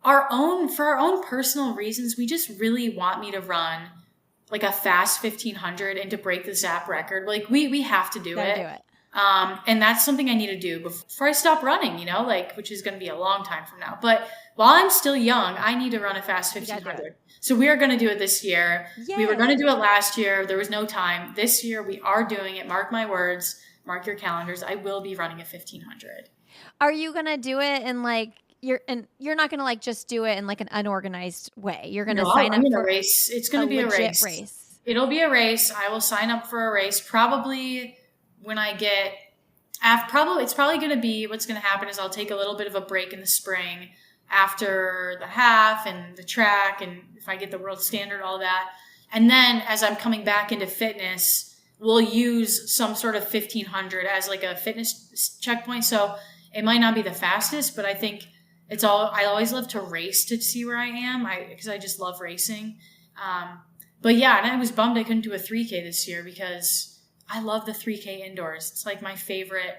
for our own personal reasons, we just really want me to run like a fast 1500 and to break the ZAP record. Like we have to do it. And that's something I need to do before I stop running, which is going to be a long time from now. But while I'm still young, I need to run a fast 1500. So we are going to do it this year. Yay. We were going to do it last year. There was no time. This year we are doing it. Mark my words, mark your calendars. I will be running a 1500. Are you going to do it in you're not going to just do it in an unorganized way? You're going to sign up for a race. It's going to be a race. It'll be a race. I will sign up for a race probably when I get it's probably going to be what's going to happen is I'll take a little bit of a break in the spring after the half and the track. And if I get the world standard, all that. And then as I'm coming back into fitness, we'll use some sort of 1500 as a fitness checkpoint. So it might not be the fastest, but I think I always love to race to see where I am because I just love racing. But yeah, and I was bummed I couldn't do a 3K this year because I love the 3K indoors. It's my favorite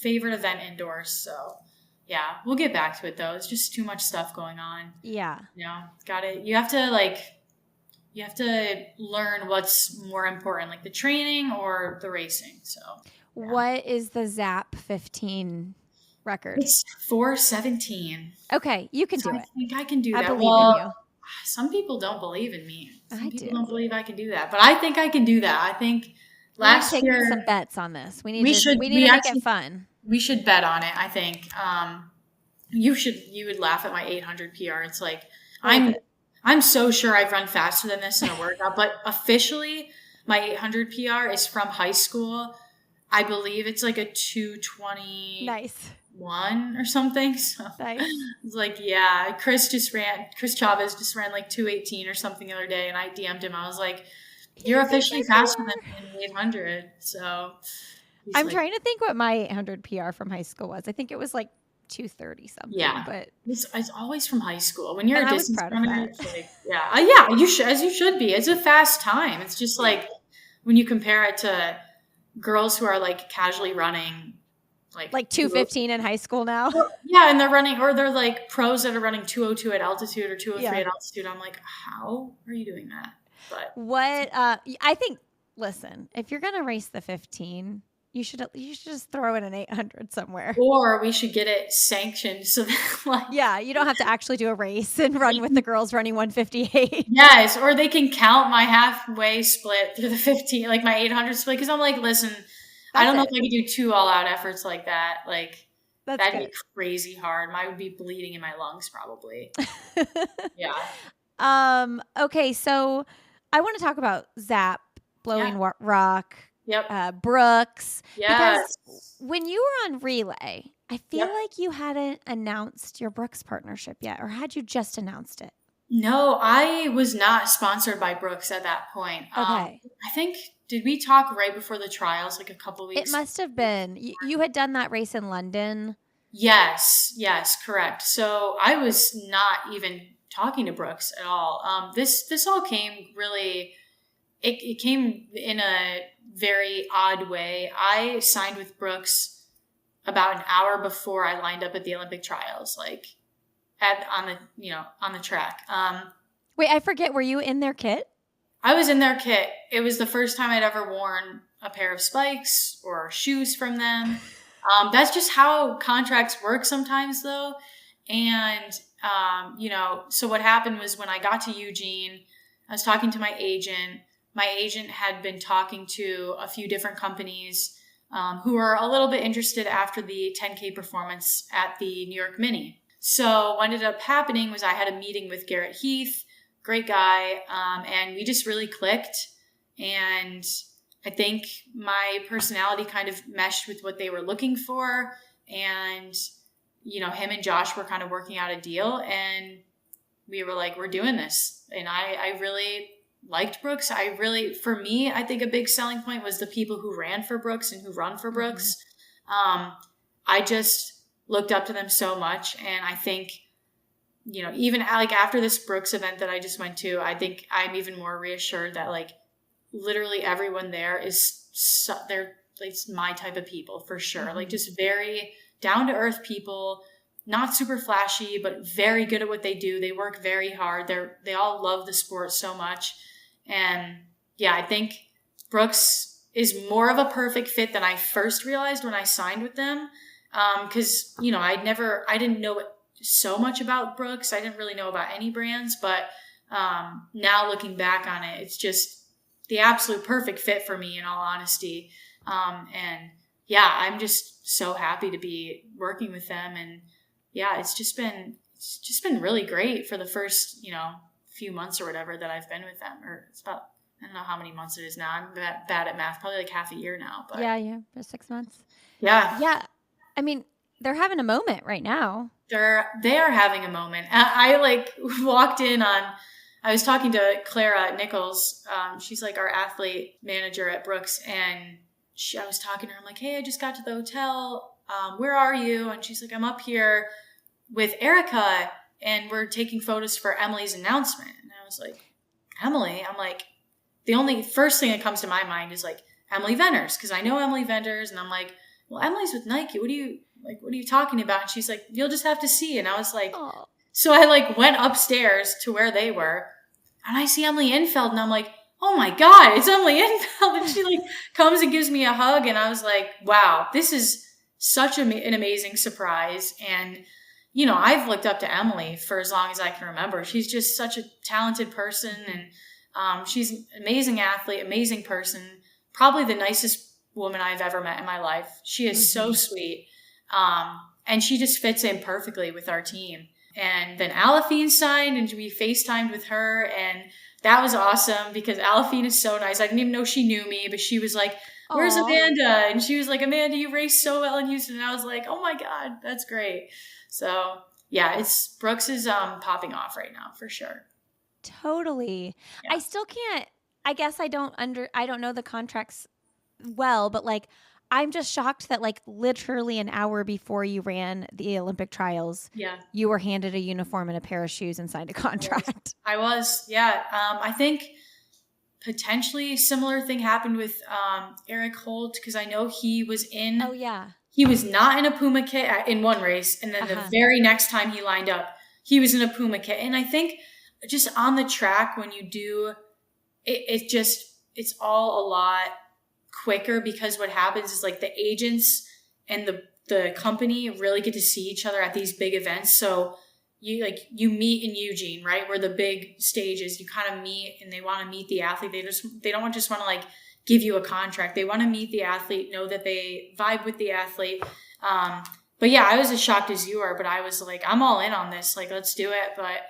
event indoors. So yeah, we'll get back to it though. It's just too much stuff going on. Yeah. Got it. You have to learn what's more important, like the training or the racing. So yeah. What is the ZAP 15 record? It's 4:17. Okay. You can do it. I think I can do that. I believe in you. Some people don't believe in me. Some people do. Don't believe I can do that, but I think I can do that. I think last year take some bets on this. We need to make it fun. We should bet on it. I think you would laugh at my 800 PR. It's I'm so sure I've run faster than this in a workout, but officially my 800 PR is from high school. I believe it's a 2:20. Nice. One or something. So nice. It's yeah, Chris Chavez just ran 2:18 or something the other day, and I DM'd him. I was like, you're officially faster than me in 800. So I'm trying to think what my 800 PR from high school was. I think it was 2:30 something. Yeah, but it's always from high school. When you're a distance runner, yeah, you should be. It's a fast time. It's just when you compare it to girls who are casually running. 2:15 in high school now. Yeah, and they're running, or they're pros that are running 2:02 at altitude or 2:03 at altitude. I'm how are you doing that? But what I think, listen, if you're gonna race the 15, you should just throw in an 800 somewhere. Or we should get it sanctioned so that you don't have to actually do a race and run with the girls running 158. Yes, or they can count my halfway split through the 15, my 800 split, because I'm listen. I don't know if I could do 2 all-out efforts like that. That'd be crazy hard. I would be bleeding in my lungs probably. Yeah. Okay, so I want to talk about ZAP, Blowing Rock, Yep. Brooks. Yes. Because when you were on Relay, I feel like you hadn't announced your Brooks partnership yet, or had you just announced it? No, I was not sponsored by Brooks at that point. Okay. I think, did we talk right before the trials, a couple weeks? It must have been. You had done that race in London. Yes, correct. So I was not even talking to Brooks at all. This all came really, it came in a very odd way. I signed with Brooks about an hour before I lined up at the Olympic trials, on the track. Wait, I forget. Were you in their kit? I was in their kit. It was the first time I'd ever worn a pair of spikes or shoes from them. That's just how contracts work sometimes, though. And, so what happened was when I got to Eugene, I was talking to my agent. My agent had been talking to a few different companies who were a little bit interested after the 10K performance at the New York Mini. So what ended up happening was I had a meeting with Garrett Heath, great guy, and we just really clicked. And I think my personality kind of meshed with what they were looking for. And, him and Josh were kind of working out a deal, and we were like, we're doing this. And I really liked Brooks. For me, I think a big selling point was the people who ran for Brooks and who run for Brooks. I just looked up to them so much. And I think, even like after this Brooks event that I just went to, I think I'm even more reassured that like literally everyone there is they're like my type of people for sure. Like just very down to earth people, not super flashy, but very good at what they do. They work very hard. They all love the sport so much. And yeah, I think Brooks is more of a perfect fit than I first realized when I signed with them. Cause I didn't know so much about Brooks. I didn't really know about any brands, but, now looking back on it, it's just the absolute perfect fit for me in all honesty. And yeah, I'm just so happy to be working with them. And yeah, it's just been really great for the first, few months or whatever that I've been with them, or it's about, I don't know how many months it is now. I'm bad at math, probably like half a year now, but yeah, for 6 months. Yeah. I mean, they're having a moment right now. They are having a moment. I like walked in on, I was talking to Clara Nichols. She's like our athlete manager at Brooks. And I was talking to her. I'm like, hey, I just got to the hotel. Where are you? And she's like, I'm up here with Erica and we're taking photos for Emily's announcement. And I was like, Emily? I'm like, the only first thing that comes to my mind is like Emily Vendors. Cause I know Emily Vendors. And I'm like, well, Emily's with Nike. What are you talking about? And she's like, you'll just have to see. And I was like, oh. So I like went upstairs to where they were and I see Emily Infeld and I'm like, oh my God, it's Emily Infeld. And she like comes and gives me a hug. And I was like, wow, this is such an amazing surprise. And, I've looked up to Emily for as long as I can remember. She's just such a talented person. And she's an amazing athlete, amazing person, probably the nicest woman I've ever met in my life. She is so sweet. And she just fits in perfectly with our team. And then Alafine signed and we FaceTimed with her. And that was awesome because Alafine is so nice. I didn't even know she knew me, but she was like, where's Amanda? And she was like, Amanda, you raced so well in Houston. And I was like, oh my God, that's great. So yeah, Brooks is popping off right now for sure. Totally. Yeah. I still can't, I guess I don't know the contracts well, but like, I'm just shocked that like literally an hour before you ran the Olympic trials, you were handed a uniform and a pair of shoes and signed a contract. I was. Yeah. I think potentially a similar thing happened with Eric Holt because I know he was in. Oh, yeah. He was not in a Puma kit in one race. And then the very next time he lined up, he was in a Puma kit. And I think just on the track when you do it's all a lot quicker because what happens is like the agents and the company really get to see each other at these big events. So you meet in Eugene, right? Where the big stage is, you kind of meet and they want to meet the athlete. They don't just want to like give you a contract. They want to meet the athlete, know that they vibe with the athlete. But yeah, I was as shocked as you are, but I was like, I'm all in on this. Like, let's do it. But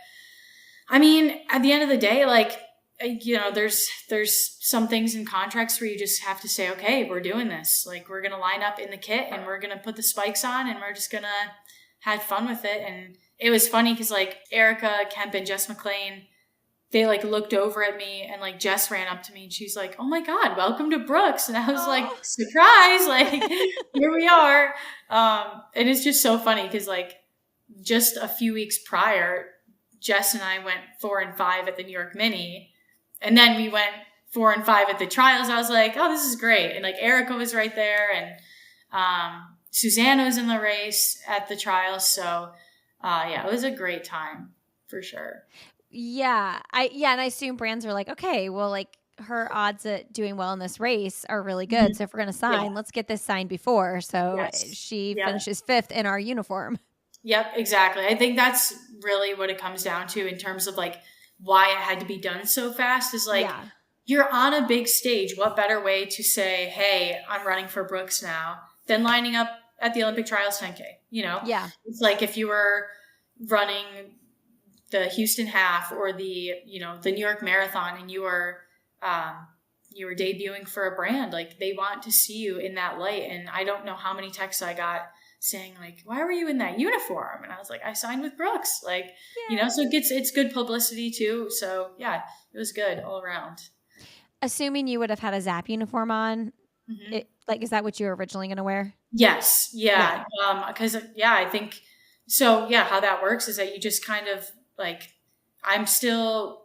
I mean, at the end of the day, like, there's some things in contracts where you just have to say, okay, we're doing this. Like, we're going to line up in the kit and we're going to put the spikes on and we're just going to have fun with it. And it was funny because like Erica Kemp and Jess McLean, they like looked over at me and like Jess ran up to me and she's like, oh my God, welcome to Brooks. And I was like, surprise, like here we are. And it's just so funny because like just a few weeks prior, Jess and I went 4 and 5 at the New York Mini. And then we went 4 and 5 at the trials. I was like, oh, this is great. And like Erica was right there and Susanna was in the race at the trials. So yeah, it was a great time for sure. Yeah. And I assume brands are like, okay, well, like her odds at doing well in this race are really good. Mm-hmm. So if we're going to sign, let's get this signed before. So she finishes 5th in our uniform. Yep, exactly. I think that's really what it comes down to in terms of like why it had to be done so fast is like, you're on a big stage. What better way to say, hey, I'm running for Brooks now than lining up at the Olympic trials 10K, Yeah. It's like if you were running the Houston half or the New York marathon and you were debuting for a brand, like they want to see you in that light. And I don't know how many texts I got saying like, why were you in that uniform? And I was like, I signed with Brooks, like, so it's good publicity too. So yeah, it was good all around. Assuming you would have had a ZAP uniform on, Mm-hmm. is that what you were originally going to wear? Yes. Yeah. Cause I think so. Yeah. How that works is that you just kind of like, I still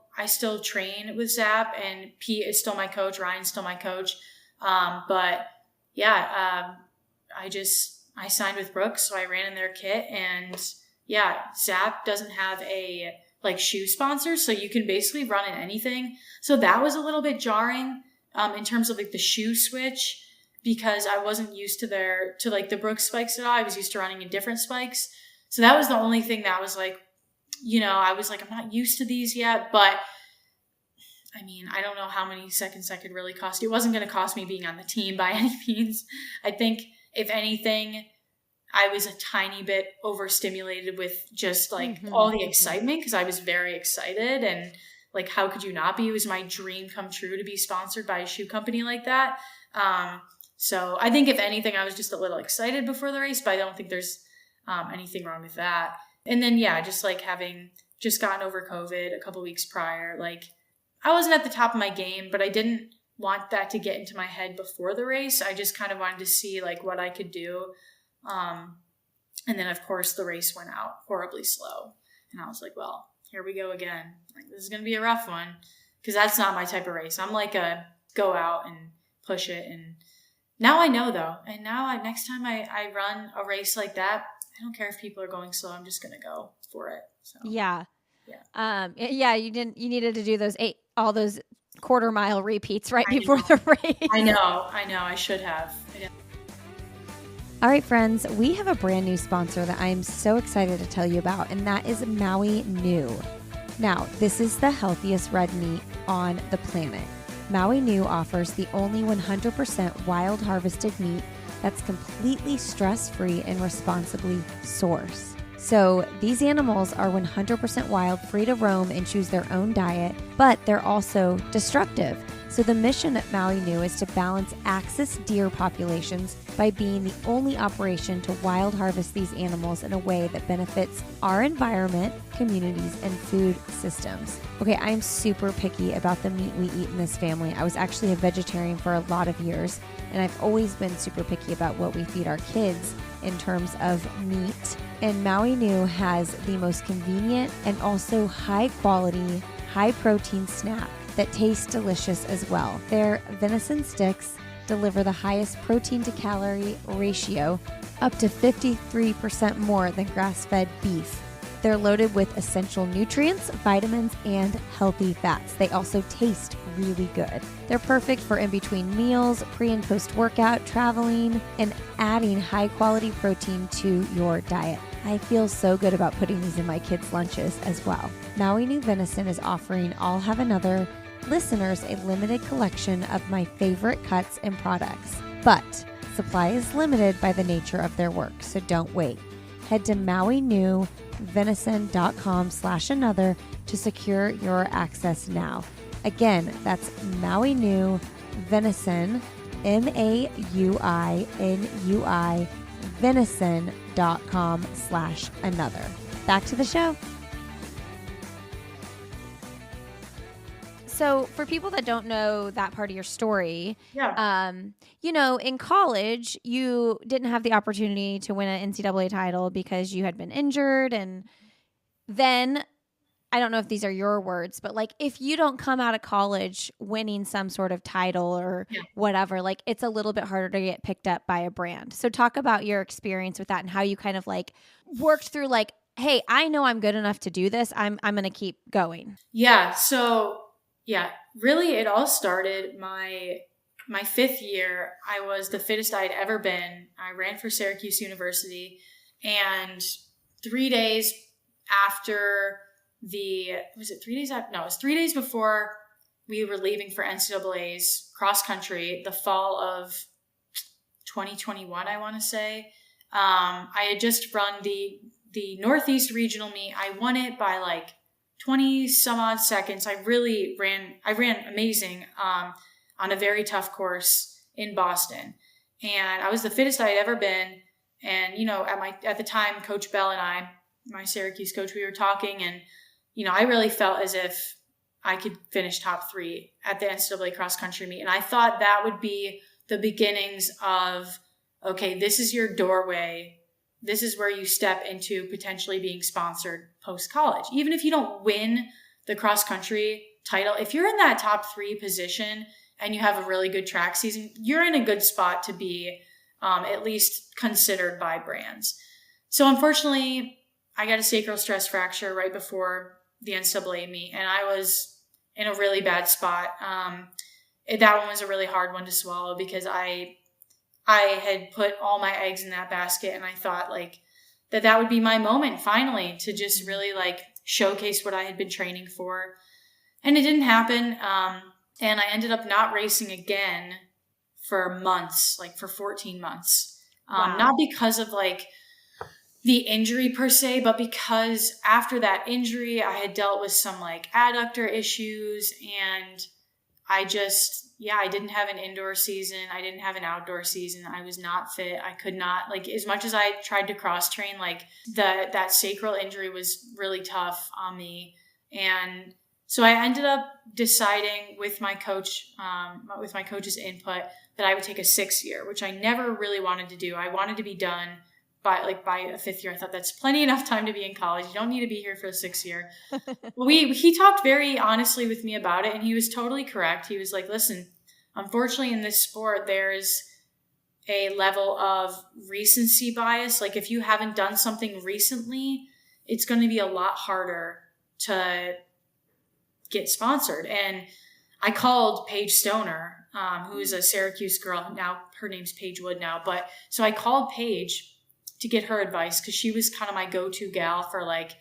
train with ZAP, and Pete is still my coach. Ryan's still my coach. But yeah, I signed with Brooks, so I ran in their kit, and yeah, ZAP doesn't have a like shoe sponsor, so you can basically run in anything. So that was a little bit jarring, in terms of like the shoe switch, because I wasn't used to the Brooks spikes at all. I was used to running in different spikes. So that was the only thing that was like, I was like, I'm not used to these yet, but I mean, I don't know how many seconds that could really cost you. It wasn't going to cost me being on the team by any means. I think if anything, I was a tiny bit overstimulated with just like all the excitement, because I was very excited, and like, how could you not be? It was my dream come true to be sponsored by a shoe company like that. So I think if anything, I was just a little excited before the race, but I don't think there's anything wrong with that. And then, yeah, just like having just gotten over COVID a couple weeks prior, like I wasn't at the top of my game, but I didn't want that to get into my head before the race. I just kind of wanted to see like what I could do. And then of course the race went out horribly slow, and I was like, well, here we go again. Like, this is going to be a rough one, because that's not my type of race. I'm like a go out and push it. And now I know though. And now next time I run a race like that, I don't care if people are going slow. I'm just going to go for it. So yeah. You needed to do all those quarter-mile repeats right before the race. I know. I should have. All right, friends, we have a brand new sponsor that I am so excited to tell you about, and that is Maui New. Now, this is the healthiest red meat on the planet. Maui New offers the only 100% wild harvested meat that's completely stress-free and responsibly sourced. So these animals are 100% wild, free to roam and choose their own diet, but they're also destructive. So the mission at Maui New is to balance axis deer populations by being the only operation to wild harvest these animals in a way that benefits our environment, communities, and food systems. Okay, I'm super picky about the meat we eat in this family. I was actually a vegetarian for a lot of years, and I've always been super picky about what we feed our kids in terms of meat. And Maui New has the most convenient and also high quality, high protein snack that tastes delicious as well. Their venison sticks deliver the highest protein to calorie ratio, up to 53% more than grass-fed beef. They're loaded with essential nutrients, vitamins, and healthy fats. They also taste really good. They're perfect for in-between meals, pre- and post-workout, traveling, and adding high-quality protein to your diet. I feel so good about putting these in my kids' lunches as well. Maui New Venison is offering I'll Have Another listeners a limited collection of my favorite cuts and products. But supply is limited by the nature of their work, so don't wait. Head to MauiNewVenison.com/another to secure your access now. Again, that's Maui New Venison, MAUINUI venison.com/another. Back to the show. So for people that don't know that part of your story, in college, you didn't have the opportunity to win an NCAA title because you had been injured. And then, I don't know if these are your words, but like, if you don't come out of college winning some sort of title or whatever, like it's a little bit harder to get picked up by a brand. So talk about your experience with that and how you kind of like worked through like, hey, I know I'm good enough to do this. I'm going to keep going. Yeah. So really it all started my fifth year. I was the fittest I'd ever been. I ran for Syracuse University, and 3 days after it was 3 days after, no, it was 3 days before we were leaving for NCAA's cross country the fall of 2021, I want to say. I had just run the Northeast regional meet. I won it by like 20 some odd seconds. I ran amazing on a very tough course in Boston. And I was the fittest I had ever been. And, you know, at the time, Coach Bell and I, my Syracuse coach, we were talking, and, you know, I really felt as if I could finish top 3 at the NCAA cross country meet. And I thought that would be the beginnings of, okay, this is your doorway. This is where you step into potentially being sponsored post-college. Even if you don't win the cross country title, if you're in that top 3 position and you have a really good track season, you're in a good spot to be at least considered by brands. So unfortunately, I got a sacral stress fracture right before the NCAA meet, and I was in a really bad spot. That one was a really hard one to swallow because I had put all my eggs in that basket, and I thought like that would be my moment finally to just really like showcase what I had been training for. And it didn't happen. And I ended up not racing again for months, like for 14 months. Wow. Not because of like the injury per se, but because after that injury, I had dealt with some like adductor issues, and I didn't have an indoor season. I didn't have an outdoor season. I was not fit. I could not, like, as much as I tried to cross train, like that sacral injury was really tough on me. And so I ended up deciding with my coach, with my coach's input, that I would take a 6th year, which I never really wanted to do. I wanted to be done by a 5th year. I thought that's plenty enough time to be in college. You don't need to be here for the 6th year. He talked very honestly with me about it, and he was totally correct. He was like, listen, unfortunately in this sport, there's a level of recency bias. Like if you haven't done something recently, it's going to be a lot harder to get sponsored. And I called Paige Stoner, who is a Syracuse girl. Now her name's Paige Wood now. But so I called Paige to get her advice, because she was kind of my go-to gal for like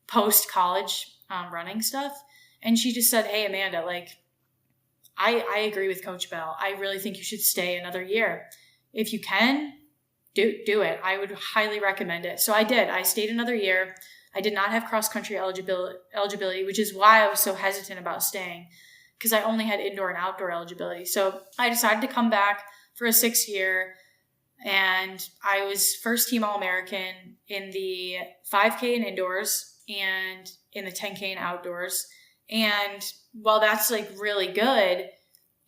post-college running stuff. And she just said, hey, Amanda, like, I agree with Coach Bell. I really think you should stay another year. If you can, do it. I would highly recommend it. So I did. I stayed another year. I did not have cross-country eligibility, which is why I was so hesitant about staying, because I only had indoor and outdoor eligibility. So I decided to come back for a 6th year, and I was first team All-American in the 5K and indoors and in the 10K and outdoors. And while that's like really good,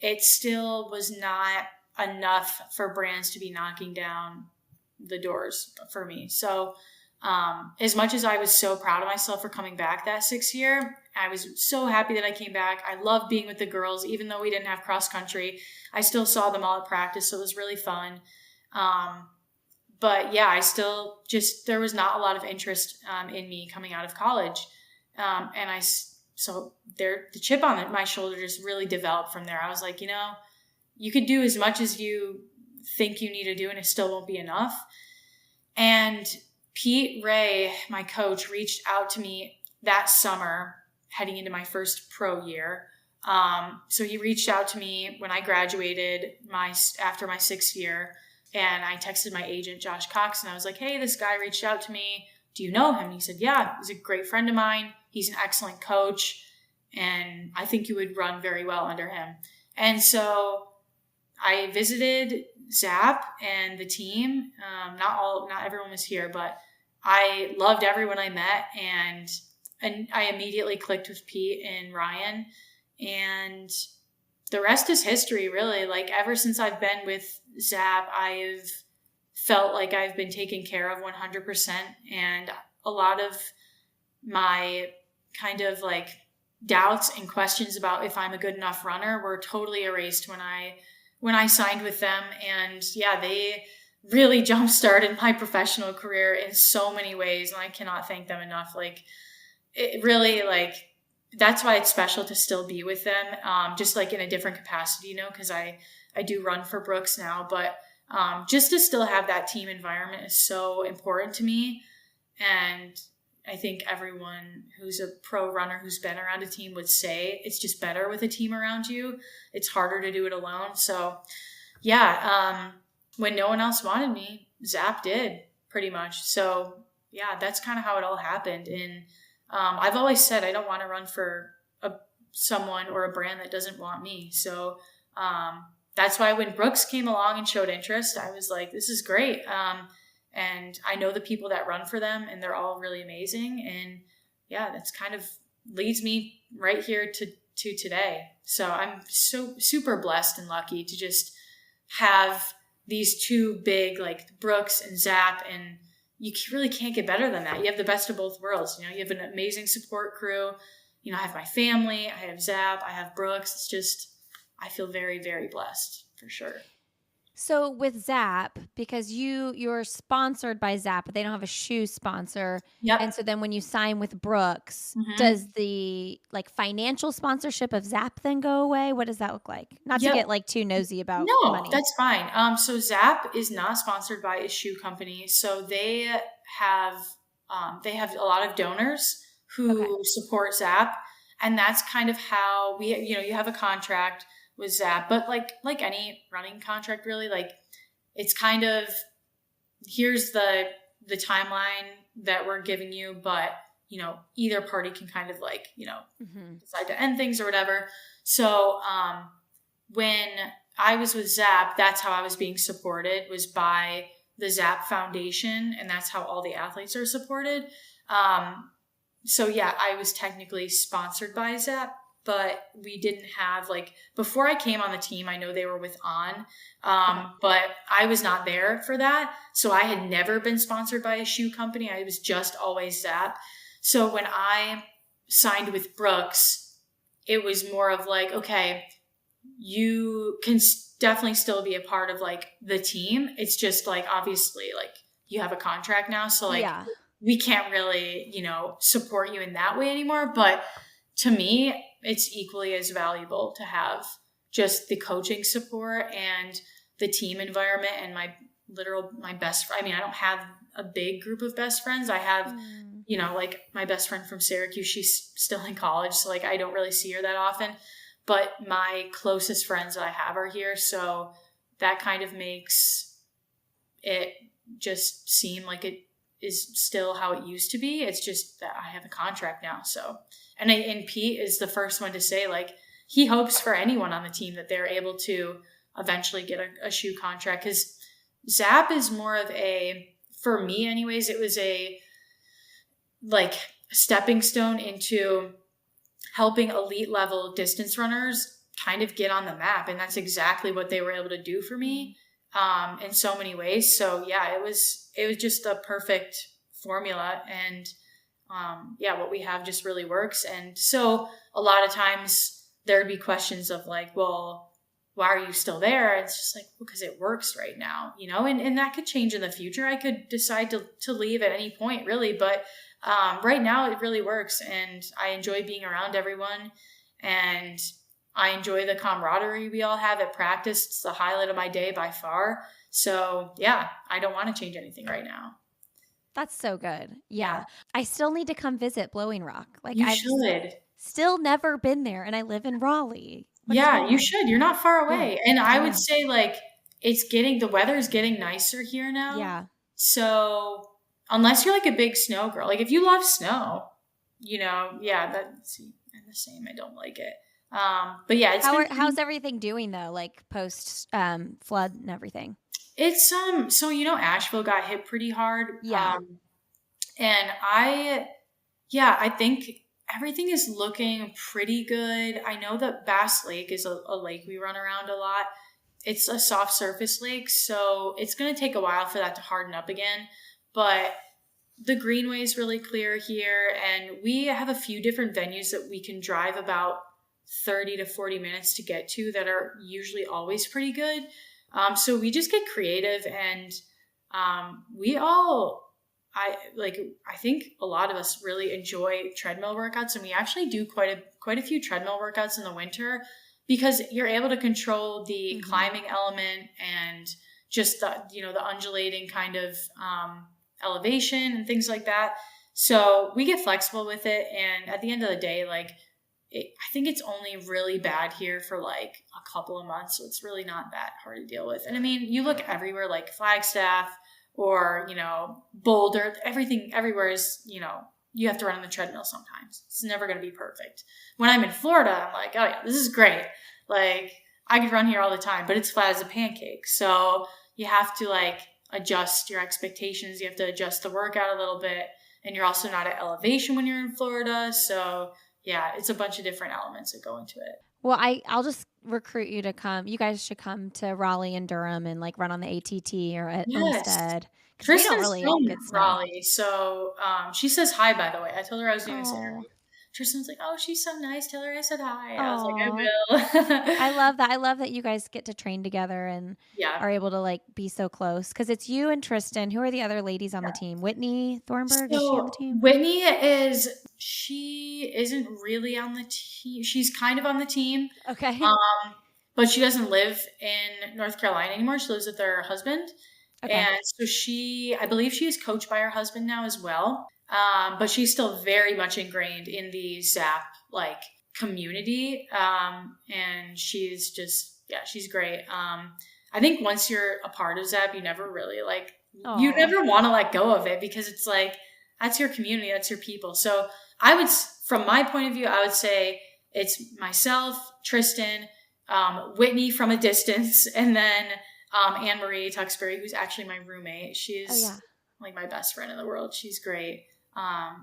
it still was not enough for brands to be knocking down the doors for me. So as much as I was so proud of myself for coming back that 6th year, I was so happy that I came back. I loved being with the girls. Even though we didn't have cross country, I still saw them all at practice. So it was really fun. But yeah, there was not a lot of interest in me coming out of college. So the chip on my shoulder just really developed from there. I was like, you could do as much as you think you need to do, and it still won't be enough. And Pete Ray, my coach, reached out to me that summer heading into my first pro year. So he reached out to me when I graduated after my 6th year, and I texted my agent, Josh Cox, and I was like, hey, this guy reached out to me. Do you know him? And he said, yeah, he's a great friend of mine. He's an excellent coach, and I think you would run very well under him. And so I visited ZAP and the team. Not everyone was here, but I loved everyone I met, and I immediately clicked with Pete and Ryan, and the rest is history, really. Like, ever since I've been with ZAP, I've felt like I've been taken care of 100%, and a lot of my kind of like doubts and questions about if I'm a good enough runner were totally erased when I signed with them. And yeah, they really jump-started my professional career in so many ways, and I cannot thank them enough. Like, it really, like, that's why it's special to still be with them, just like in a different capacity, because I do run for Brooks now, but just to still have that team environment is so important to me. And I think everyone who's a pro runner who's been around a team would say it's just better with a team around you. It's harder to do it alone. So yeah, when no one else wanted me, ZAP did pretty much. So yeah, that's kind of how it all happened. And I've always said I don't want to run for someone or a brand that doesn't want me. So that's why when Brooks came along and showed interest, I was like, this is great. And I know the people that run for them, and they're all really amazing. And yeah, that's kind of leads me right here to today. So I'm so super blessed and lucky to just have these two big, like Brooks and ZAP, and you really can't get better than that. You have the best of both worlds. You know, you have an amazing support crew. You know, I have my family, I have ZAP, I have Brooks. It's just, I feel very, very blessed for sure. So with ZAP, because you're sponsored by ZAP, but they don't have a shoe sponsor. Yep. And so then when you sign with Brooks, does the like financial sponsorship of ZAP then go away? What does that look like? Not to get like too nosy about money. No, that's fine. So ZAP is not sponsored by a shoe company. So they have a lot of donors who support ZAP. And that's kind of how you have a contract with ZAP, but like any running contract, really, like it's kind of, here's the timeline that we're giving you, but either party can kind of like, decide to end things or whatever. So, when I was with ZAP, that's how I was being supported, was by the ZAP Foundation. And that's how all the athletes are supported. So yeah, I was technically sponsored by ZAP, but we didn't have, like, before I came on the team, I know they were with On, but I was not there for that. So I had never been sponsored by a shoe company. I was just always ZAP. So when I signed with Brooks, it was more of like, okay, you can definitely still be a part of like the team. It's just like, obviously, like you have a contract now. So like, we can't really, support you in that way anymore. But to me, it's equally as valuable to have just the coaching support and the team environment and my best friend. I mean, I don't have a big group of best friends. I have, like my best friend from Syracuse, she's still in college. So like, I don't really see her that often, but my closest friends that I have are here. So that kind of makes it just seem like it is still how it used to be. It's just that I have a contract now. So, and Pete is the first one to say, like, he hopes for anyone on the team that they're able to eventually get a shoe contract. Cause ZAP is more of for me anyways, it was a stepping stone into helping elite level distance runners kind of get on the map. And that's exactly what they were able to do for me, in so many ways. So yeah, it was just a perfect formula. And what we have just really works. And so a lot of times there'd be questions of like, well, why are you still there? It's just like, because it works right now, and that could change in the future. I could decide to leave at any point, really. But right now it really works. And I enjoy being around everyone. And I enjoy the camaraderie we all have at practice. It's the highlight of my day by far. So yeah, I don't want to change anything right now. That's so good. Yeah. I still need to come visit Blowing Rock. Like, you should. Still never been there, and I live in Raleigh. You should. You're not far away. Yeah. And I would say like the weather's getting nicer here now. Yeah. So unless you're like a big snow girl, like if you love snow, I'm the same. I don't like it. But yeah, how's everything doing though? Like post flood and everything. It's so Asheville got hit pretty hard. Yeah. And I think everything is looking pretty good. I know that Bass Lake is a lake we run around a lot. It's a soft surface lake, so it's going to take a while for that to harden up again. But the greenway is really clear here, and we have a few different venues that we can drive about 30 to 40 minutes to get to that are usually always pretty good. So we just get creative, and I think a lot of us really enjoy treadmill workouts, and we actually do quite a few treadmill workouts in the winter because you're able to control the climbing element and just the undulating kind of elevation and things like that. So we get flexible with it. And at the end of the day, like, I think it's only really bad here for like a couple of months. So it's really not that hard to deal with. And I mean, you look everywhere, like Flagstaff or, Boulder, everything everywhere is, you have to run on the treadmill sometimes. It's never going to be perfect. When I'm in Florida, I'm like, oh yeah, this is great. Like, I could run here all the time, but it's flat as a pancake. So you have to like adjust your expectations. You have to adjust the workout a little bit. And you're also not at elevation when you're in Florida. So yeah, it's a bunch of different elements that go into it. Well, I'll just recruit you to come. You guys should come to Raleigh and Durham and like run on the ATT or at Olmsted. Tristan's from Raleigh, so she says hi, by the way. I told her I was doing this interview. Tristan's like, oh, she's so nice. Tell her I said hi. I was like, I will. I love that. I love that you guys get to train together and are able to like be so close. Because it's you and Tristan. Who are the other ladies on the team? Whitney Thornburg, is she on the team? Whitney she isn't really on the team. She's kind of on the team. Okay. But she doesn't live in North Carolina anymore. She lives with her husband. Okay. And so I believe she is coached by her husband now as well. But she's still very much ingrained in the ZAP like community. And she's just, she's great. I think once you're a part of ZAP, you never really you never want to let go of it because it's like, that's your community. That's your people. So from my point of view, I would say it's myself, Tristan, Whitney from a distance, and then Anne-Marie Tuxbury, who's actually my roommate. She's like my best friend in the world. She's great.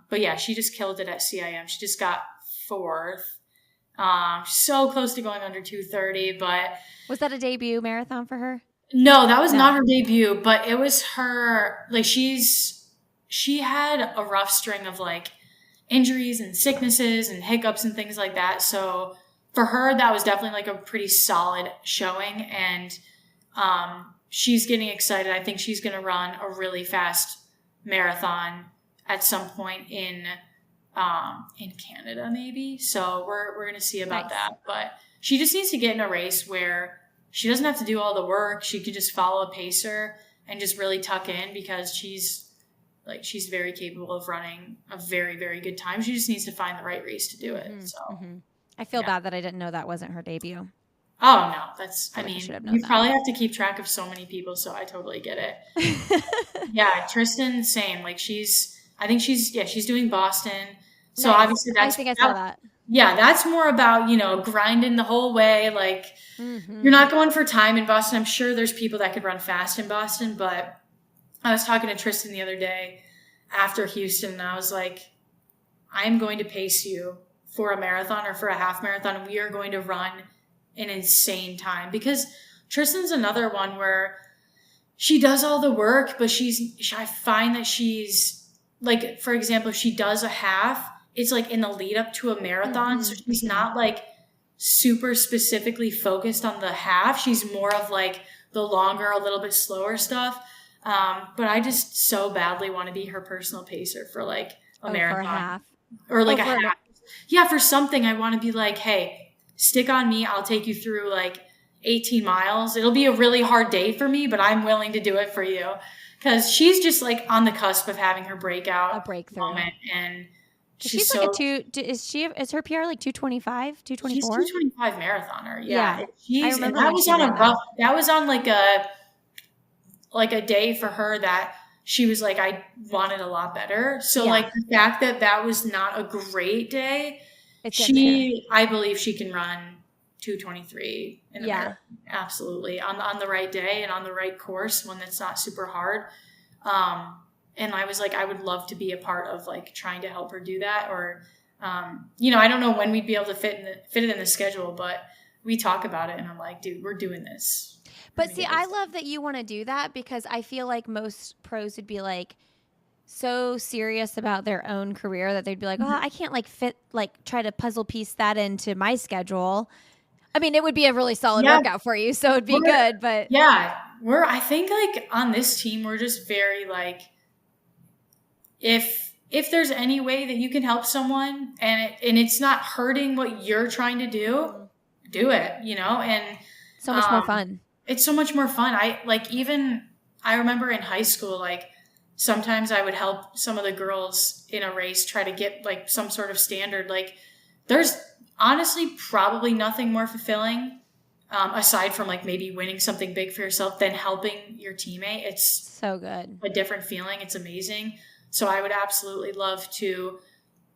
But yeah, she just killed it at CIM. She just got 4th. So close to going under 2:30, but was that a debut marathon for her? No, that was not her debut, but it was her, like she had a rough string of like injuries and sicknesses and hiccups and things like that. So for her, that was definitely like a pretty solid showing. And she's getting excited. I think she's going to run a really fast marathon at some point in Canada, maybe. So we're going to see about that. But she just needs to get in a race where she doesn't have to do all the work. She could just follow a pacer and just really tuck in because she's very capable of running a very, very good time. She just needs to find the right race to do it. Mm-hmm. So I feel bad that I didn't know that wasn't her debut. Oh no, you probably have to keep track of so many people. So I totally get it. Yeah. Tristan, same. Like I think she's doing Boston. So obviously I think I saw that. Yeah. That's more about, grinding the whole way. Like you're not going for time in Boston. I'm sure there's people that could run fast in Boston, but I was talking to Tristan the other day after Houston and I was like, I'm going to pace you for a marathon or for a half marathon. And we are going to run an insane time because Tristan's another one where she does all the work, but I find that she's like, for example, if she does a half, it's like in the lead up to a marathon. Mm-hmm. So she's not like super specifically focused on the half. She's more of like the longer, a little bit slower stuff. But I just so badly want to be her personal pacer for like a marathon for a half. Or like a half. Yeah. For something I want to be like, hey, stick on me. I'll take you through like 18 miles. It'll be a really hard day for me, but I'm willing to do it for you. Cause she's just like on the cusp of having her breakthrough moment. And she's like is her PR like 225, 224? She's 225 marathoner. Yeah. I remember that was on like a day for her that she was like, I wanted a lot better. So like the fact that was not a great day, I believe she can run 223 in America. Absolutely. On the right day and on the right course, one that's not super hard. And I was like, I would love to be a part of like trying to help her do that. Or, I don't know when we'd be able to fit it in the schedule, but we talk about it and I'm like, dude, we're doing this. But see, I love that you want to do that because I feel like most pros would be like so serious about their own career that they'd be like, oh, I can't try to puzzle piece that into my schedule. I mean, it would be a really solid workout for you, so it'd be good, but I think like on this team, we're just very like, if there's any way that you can help someone and it's not hurting what you're trying to do it, and so much more fun. It's so much more fun. I remember in high school, like sometimes I would help some of the girls in a race try to get like some sort of standard. Like there's honestly probably nothing more fulfilling aside from like maybe winning something big for yourself than helping your teammate. It's so good. A different feeling. It's amazing. So I would absolutely love to,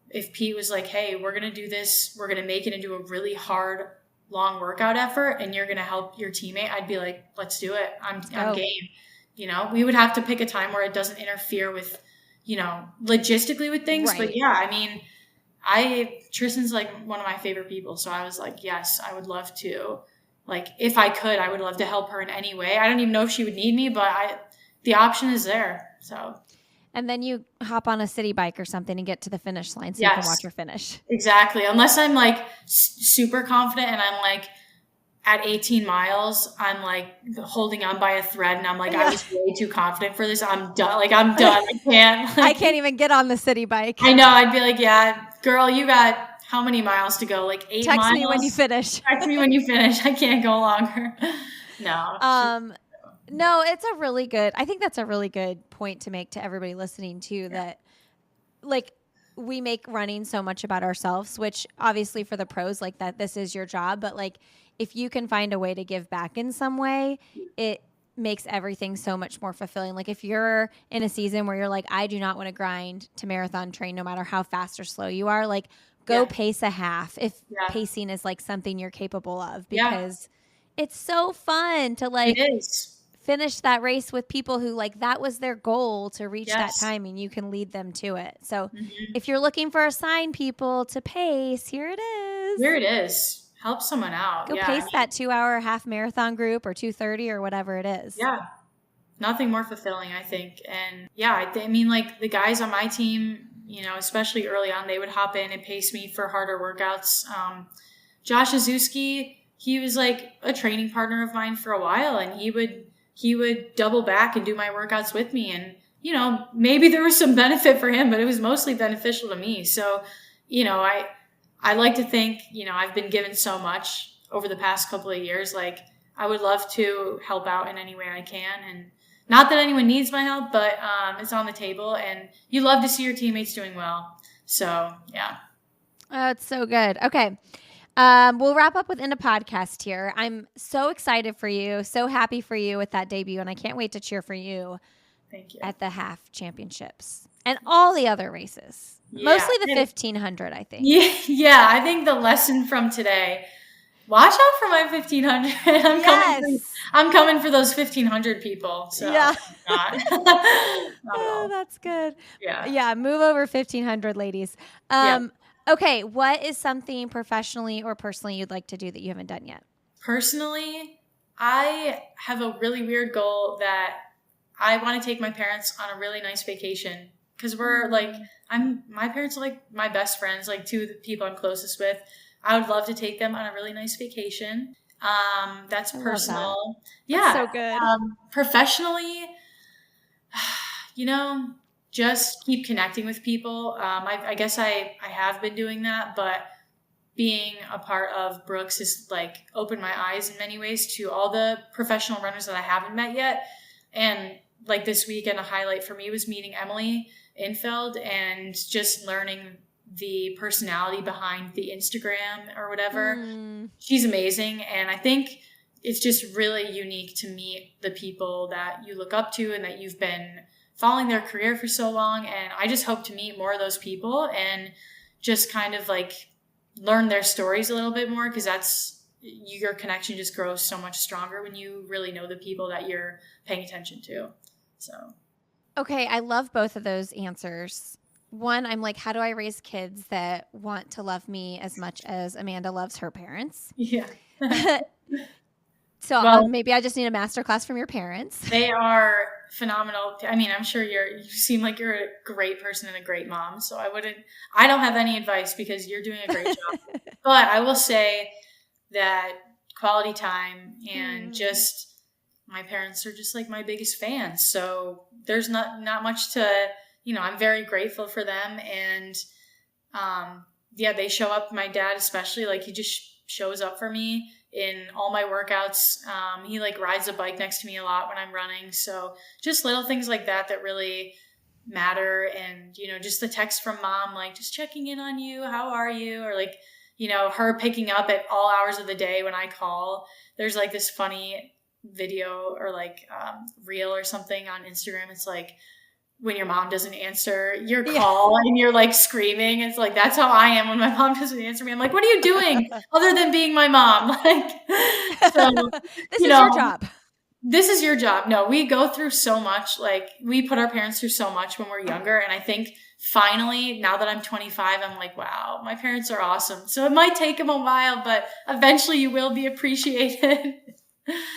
if Pete was like, hey, we're going to do this, we're going to make it into a really hard, long workout effort, and you're going to help your teammate, I'd be like, let's do it. I'm game. You know, we would have to pick a time where it doesn't interfere with, you know, logistically with things. Right. But yeah, I mean, Tristan's like one of my favorite people. So I was like, yes, I would love to. Like, if I could, I would love to help her in any way. I don't even know if she would need me, but the option is there. So. And then you hop on a city bike or something and get to the finish line so you can watch her finish. Exactly. Unless I'm like super confident and I'm like at 18 miles, I'm like holding on by a thread and I'm like, I was way too confident for this. I'm done. Like, I'm done. I can't. I can't even get on the city bike. I know. I'd be like, yeah, girl, you got how many miles to go? Like 8 miles? Text me when you finish. Text me when you finish. I can't go longer. No. No, it's a really good, I think that's a really good point to make to everybody listening too, that like we make running so much about ourselves, which obviously for the pros, like that, this is your job, but like if you can find a way to give back in some way, it makes everything so much more fulfilling. Like if you're in a season where you're like, I do not want to grind to marathon train, no matter how fast or slow you are, like go pace a half if pacing is like something you're capable of, because it's so fun to like, it is. Finish that race with people who like that was their goal to reach that time, and you can lead them to it. So if you're looking for a sign, people, to pace, here it is. Here it is. Help someone out. Go pace that 2-hour half marathon group or 2:30 or whatever it is. Yeah. Nothing more fulfilling, I think. And I mean, like the guys on my team, you know, especially early on, they would hop in and pace me for harder workouts. Josh Azuski, he was like a training partner of mine for a while, and he would double back and do my workouts with me. And, you know, maybe there was some benefit for him, but it was mostly beneficial to me. So, you know, I like to think, you know, I've been given so much over the past couple of years. Like I would love to help out in any way I can. And not that anyone needs my help, but it's on the table, and you love to see your teammates doing well. So, yeah. Oh, it's so good. Okay. We'll wrap up with End of Podcast here. I'm so excited for you, so happy for you with that debut, and I can't wait to cheer for you. Thank you. At the half championships and all the other races. Mostly the 1500, I think. Yeah, I think the lesson from today, watch out for my 1500. I'm coming for those 1500 people. So not oh, that's good. Yeah, move over 1500, ladies. Okay, what is something professionally or personally you'd like to do that you haven't done yet? Personally, I have a really weird goal that I want to take my parents on a really nice vacation, because we're like, my parents are like my best friends, like two of the people I'm closest with. I would love to take them on a really nice vacation. That's personal. That's so good. Professionally, you know, just keep connecting with people. I guess I have been doing that, but being a part of Brooks has like opened my eyes in many ways to all the professional runners that I haven't met yet. And like this weekend, a highlight for me was meeting Emily Infeld and just learning the personality behind the Instagram or whatever. She's amazing. And I think it's just really unique to meet the people that you look up to and that you've been following their career for so long. And I just hope to meet more of those people and just kind of like learn their stories a little bit more, because that's, your connection just grows so much stronger when you really know the people that you're paying attention to. So. Okay. I love both of those answers. One, I'm like, how do I raise kids that want to love me as much as Amanda loves her parents? Yeah. So maybe I just need a masterclass from your parents. They are phenomenal. I mean, I'm sure you seem like you're a great person and a great mom. So I don't have any advice because you're doing a great job. But I will say that quality time and just my parents are just like my biggest fans. So there's not much to, you know, I'm very grateful for them. And they show up. My dad especially, like he just shows up for me in all my workouts. He like rides a bike next to me a lot when I'm running. So just little things like that really matter. And, just the text from mom, like just checking in on you. How are you? Or like, her picking up at all hours of the day when I call. There's like this funny video or like reel or something on Instagram. It's like when your mom doesn't answer your call and you're like screaming. It's like, that's how I am when my mom doesn't answer me. I'm like, what are you doing other than being my mom? Like, so, this is your job. This is your job. No, we go through so much. Like we put our parents through so much when we're younger. And I think finally, now that I'm 25, I'm like, wow, my parents are awesome. So it might take them a while, but eventually you will be appreciated.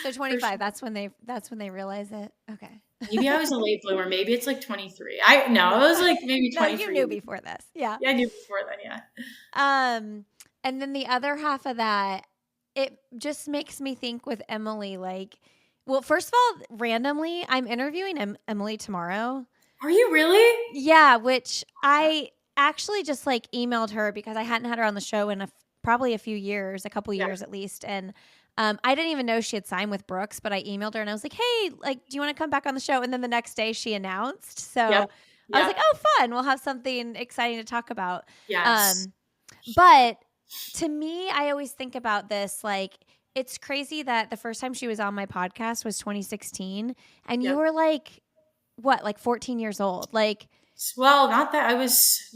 So 25, sure. That's when they realize it. Okay. Maybe I was a late bloomer. Maybe it's like 23. It was like maybe 23. No, you knew before this. Yeah. Yeah, I knew before then. Yeah. And then the other half of that, it just makes me think with Emily, like, well, first of all, randomly, I'm interviewing Emily tomorrow. Are you really? Yeah, which I actually just like emailed her because I hadn't had her on the show in probably a few years, a couple years at least. And I didn't even know she had signed with Brooks, but I emailed her and I was like, hey, like, do you want to come back on the show? And then the next day she announced. So I was like, oh, fun. We'll have something exciting to talk about. Yes. But to me, I always think about this, like, it's crazy that the first time she was on my podcast was 2016. And you were like, what, like 14 years old? Like, well, not that I was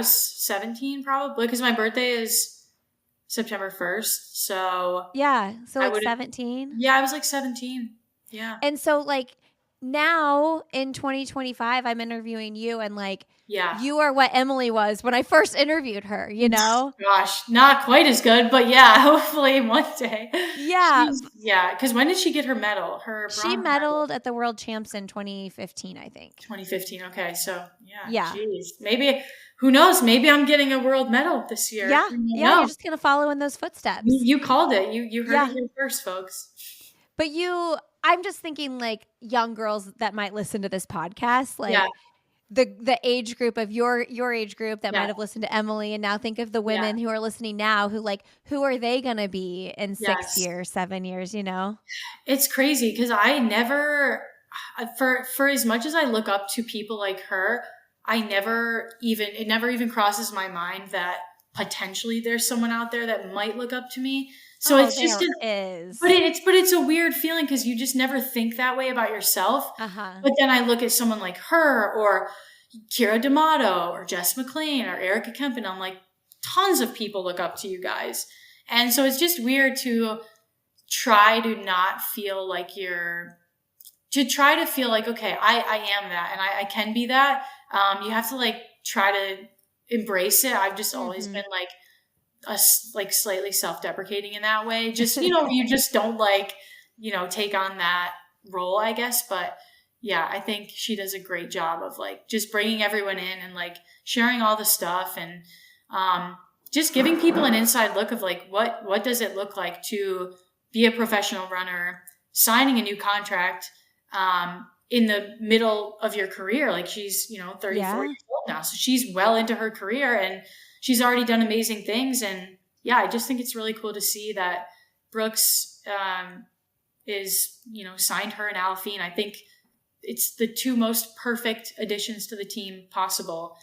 17 probably because my birthday is September 1st. So so like 17. Yeah, I was like 17. Yeah. And so like now in 2025, I'm interviewing you and like, you are what Emily was when I first interviewed her, Gosh, not quite as good, but yeah, hopefully one day. Yeah. Because when did she get her medal? She medaled at the World Champs in 2015, I think. 2015. Okay. So yeah. Geez. Maybe, who knows? Maybe I'm getting a world medal this year. Yeah. You're just going to follow in those footsteps. You called it. You heard it here first, folks. But I'm just thinking like young girls that might listen to this podcast, like the age group of your age group that might have listened to Emily, and now think of the women who are listening now who are they going to be in 6 years, 7 years, It's crazy because I never, for as much as I look up to people like her, it never even crosses my mind that potentially there's someone out there that might look up to me. So it's just but it's a weird feeling because you just never think that way about yourself. But then I look at someone like her or Kira D'Amato or Jess McLean or Erica Kemp, and I'm like, tons of people look up to you guys. And so it's just weird to try to not feel like try to feel like, okay, I am that and I can be that. You have to like try to embrace it. I've just always been like, slightly self-deprecating in that way. Just, you just don't take on that role, I guess. But yeah, I think she does a great job of like just bringing everyone in and like sharing all the stuff and just giving people an inside look of like, what does it look like to be a professional runner, signing a new contract in the middle of your career. Like she's, 34 years old now. So she's well into her career and she's already done amazing things. And yeah, I just think it's really cool to see that Brooks is, signed her and Alfine. I think it's the two most perfect additions to the team possible.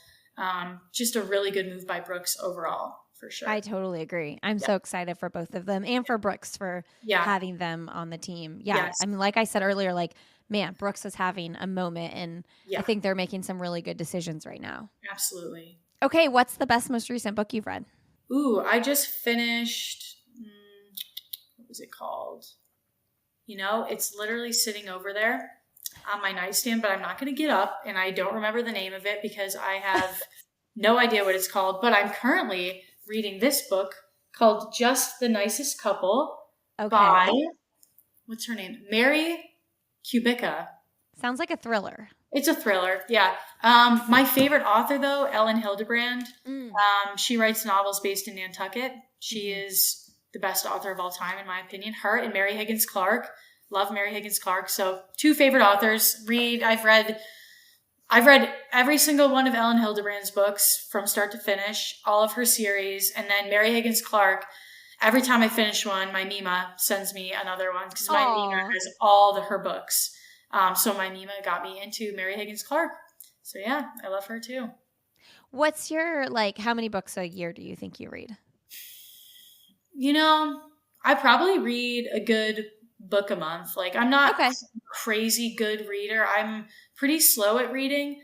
Just a really good move by Brooks overall, for sure. I totally agree. I'm so excited for both of them and for Brooks for having them on the team. Yeah. Yes. I mean, like I said earlier, like, man, Brooks is having a moment and I think they're making some really good decisions right now. Absolutely. Okay, what's the best, most recent book you've read? Ooh, I just finished, what was it called? It's literally sitting over there on my nightstand, but I'm not going to get up, and I don't remember the name of it because I have no idea what it's called, but I'm currently reading this book called Just the Nicest Couple by, what's her name? Mary Kubica. Sounds like a thriller. It's a thriller, yeah. My favorite author, though, Ellen Hildebrand. She writes novels based in Nantucket. She is the best author of all time, in my opinion. Her and Mary Higgins Clark. Love Mary Higgins Clark. So, two favorite authors. I've read every single one of Ellen Hildebrand's books from start to finish, all of her series, and then Mary Higgins Clark. Every time I finish one, my Mima sends me another one because my Mima has all her books. So my Mima got me into Mary Higgins Clark. So yeah, I love her too. What's your, like, how many books a year do you think you read? I probably read a good book a month. Like, I'm not Okay. crazy good reader. I'm pretty slow at reading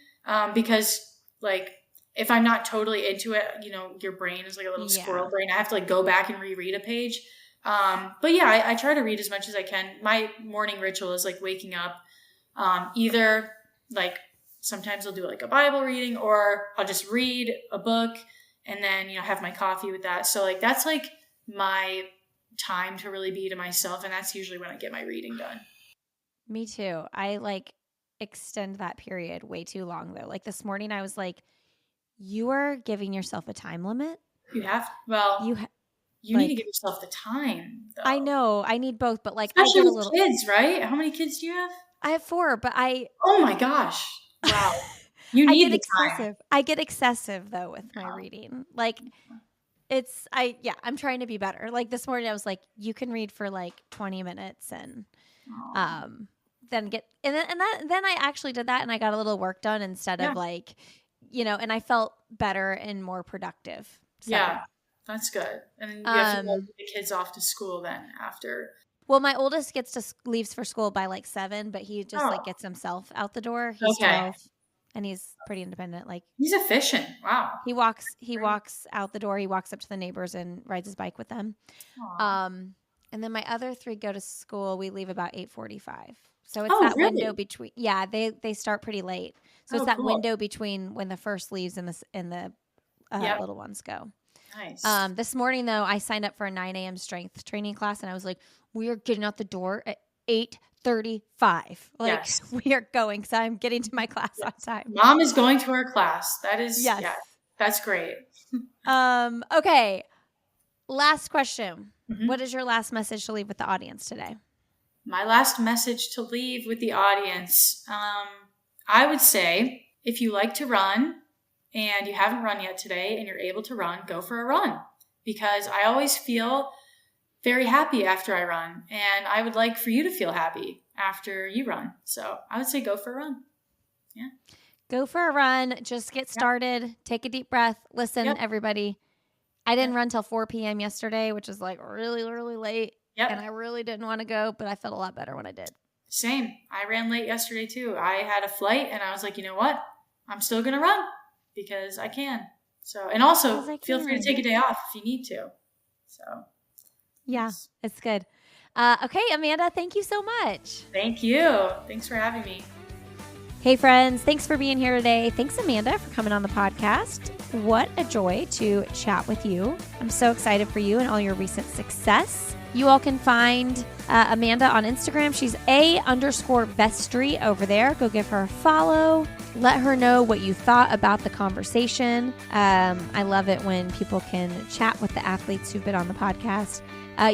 because, like, if I'm not totally into it, your brain is like a little squirrel brain. I have to like go back and reread a page. But yeah, I try to read as much as I can. My morning ritual is like waking up, either like sometimes I'll do like a Bible reading, or I'll just read a book and then, have my coffee with that. So like, that's like my time to really be to myself. And that's usually when I get my reading done. Me too. I like extend that period way too long though. Like this morning I was like, you are giving yourself a time limit. You have, well, you need to give yourself the time though. I know I need both, but like especially I get with a little kids, right? How many kids do you have? I have 4, but oh my gosh. Wow. You need the time. I get excessive though with my reading. Like I'm trying to be better. Like this morning I was like, you can read for like 20 minutes and then I actually did that and I got a little work done instead of like, and I felt better and more productive. So. Yeah, that's good. And you have to get the kids off to school then after. Well, my oldest leaves for school by like 7, but he just like gets himself out the door. He's 12 and he's pretty independent. Like he's efficient. Wow. He walks out the door. He walks up to the neighbors and rides his bike with them. And then my other 3 go to school. We leave about 8:45. So it's that window between. Yeah, they start pretty late. So it's that window between when the first leaves and the little ones go. Nice. This morning though, I signed up for a 9 a.m. strength training class, and I was like, we are getting out the door at 8:35. Like we are going. So I'm getting to my class on time. Mom is going to her class. That is, that's great. Okay. Last question. Mm-hmm. What is your last message to leave with the audience today? My last message to leave with the audience. I would say if you like to run and you haven't run yet today and you're able to run, go for a run, because I always feel very happy after I run, and I would like for you to feel happy after you run. So I would say go for a run. Yeah. Go for a run. Just get started. Take a deep breath. Listen, everybody. I didn't run till 4 p.m. yesterday, which is like really, really late. Yep. And I really didn't want to go, but I felt a lot better when I did. Same. I ran late yesterday too. I had a flight and I was like, you know what? I'm still going to run because I can. So, and also feel free to take a day off if you need to. So. Yeah, it's good. Okay, Amanda, thank you so much. Thank you. Thanks for having me. Hey, friends. Thanks for being here today. Thanks, Amanda, for coming on the podcast. What a joy to chat with you. I'm so excited for you and all your recent success. You all can find Amanda on Instagram. She's _Vestri over there. Go give her a follow. Let her know what you thought about the conversation. I love it when people can chat with the athletes who've been on the podcast.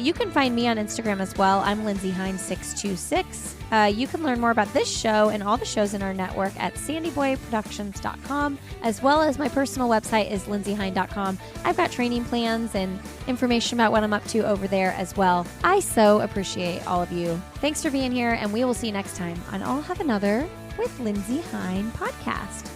You can find me on Instagram as well. I'm Lindsay Hine 626. You can learn more about this show and all the shows in our network at sandyboyproductions.com, as well as my personal website is lindsayhine.com. I've got training plans and information about what I'm up to over there as well. I so appreciate all of you. Thanks for being here, and we will see you next time on I'll Have Another with Lindsay Hine podcast.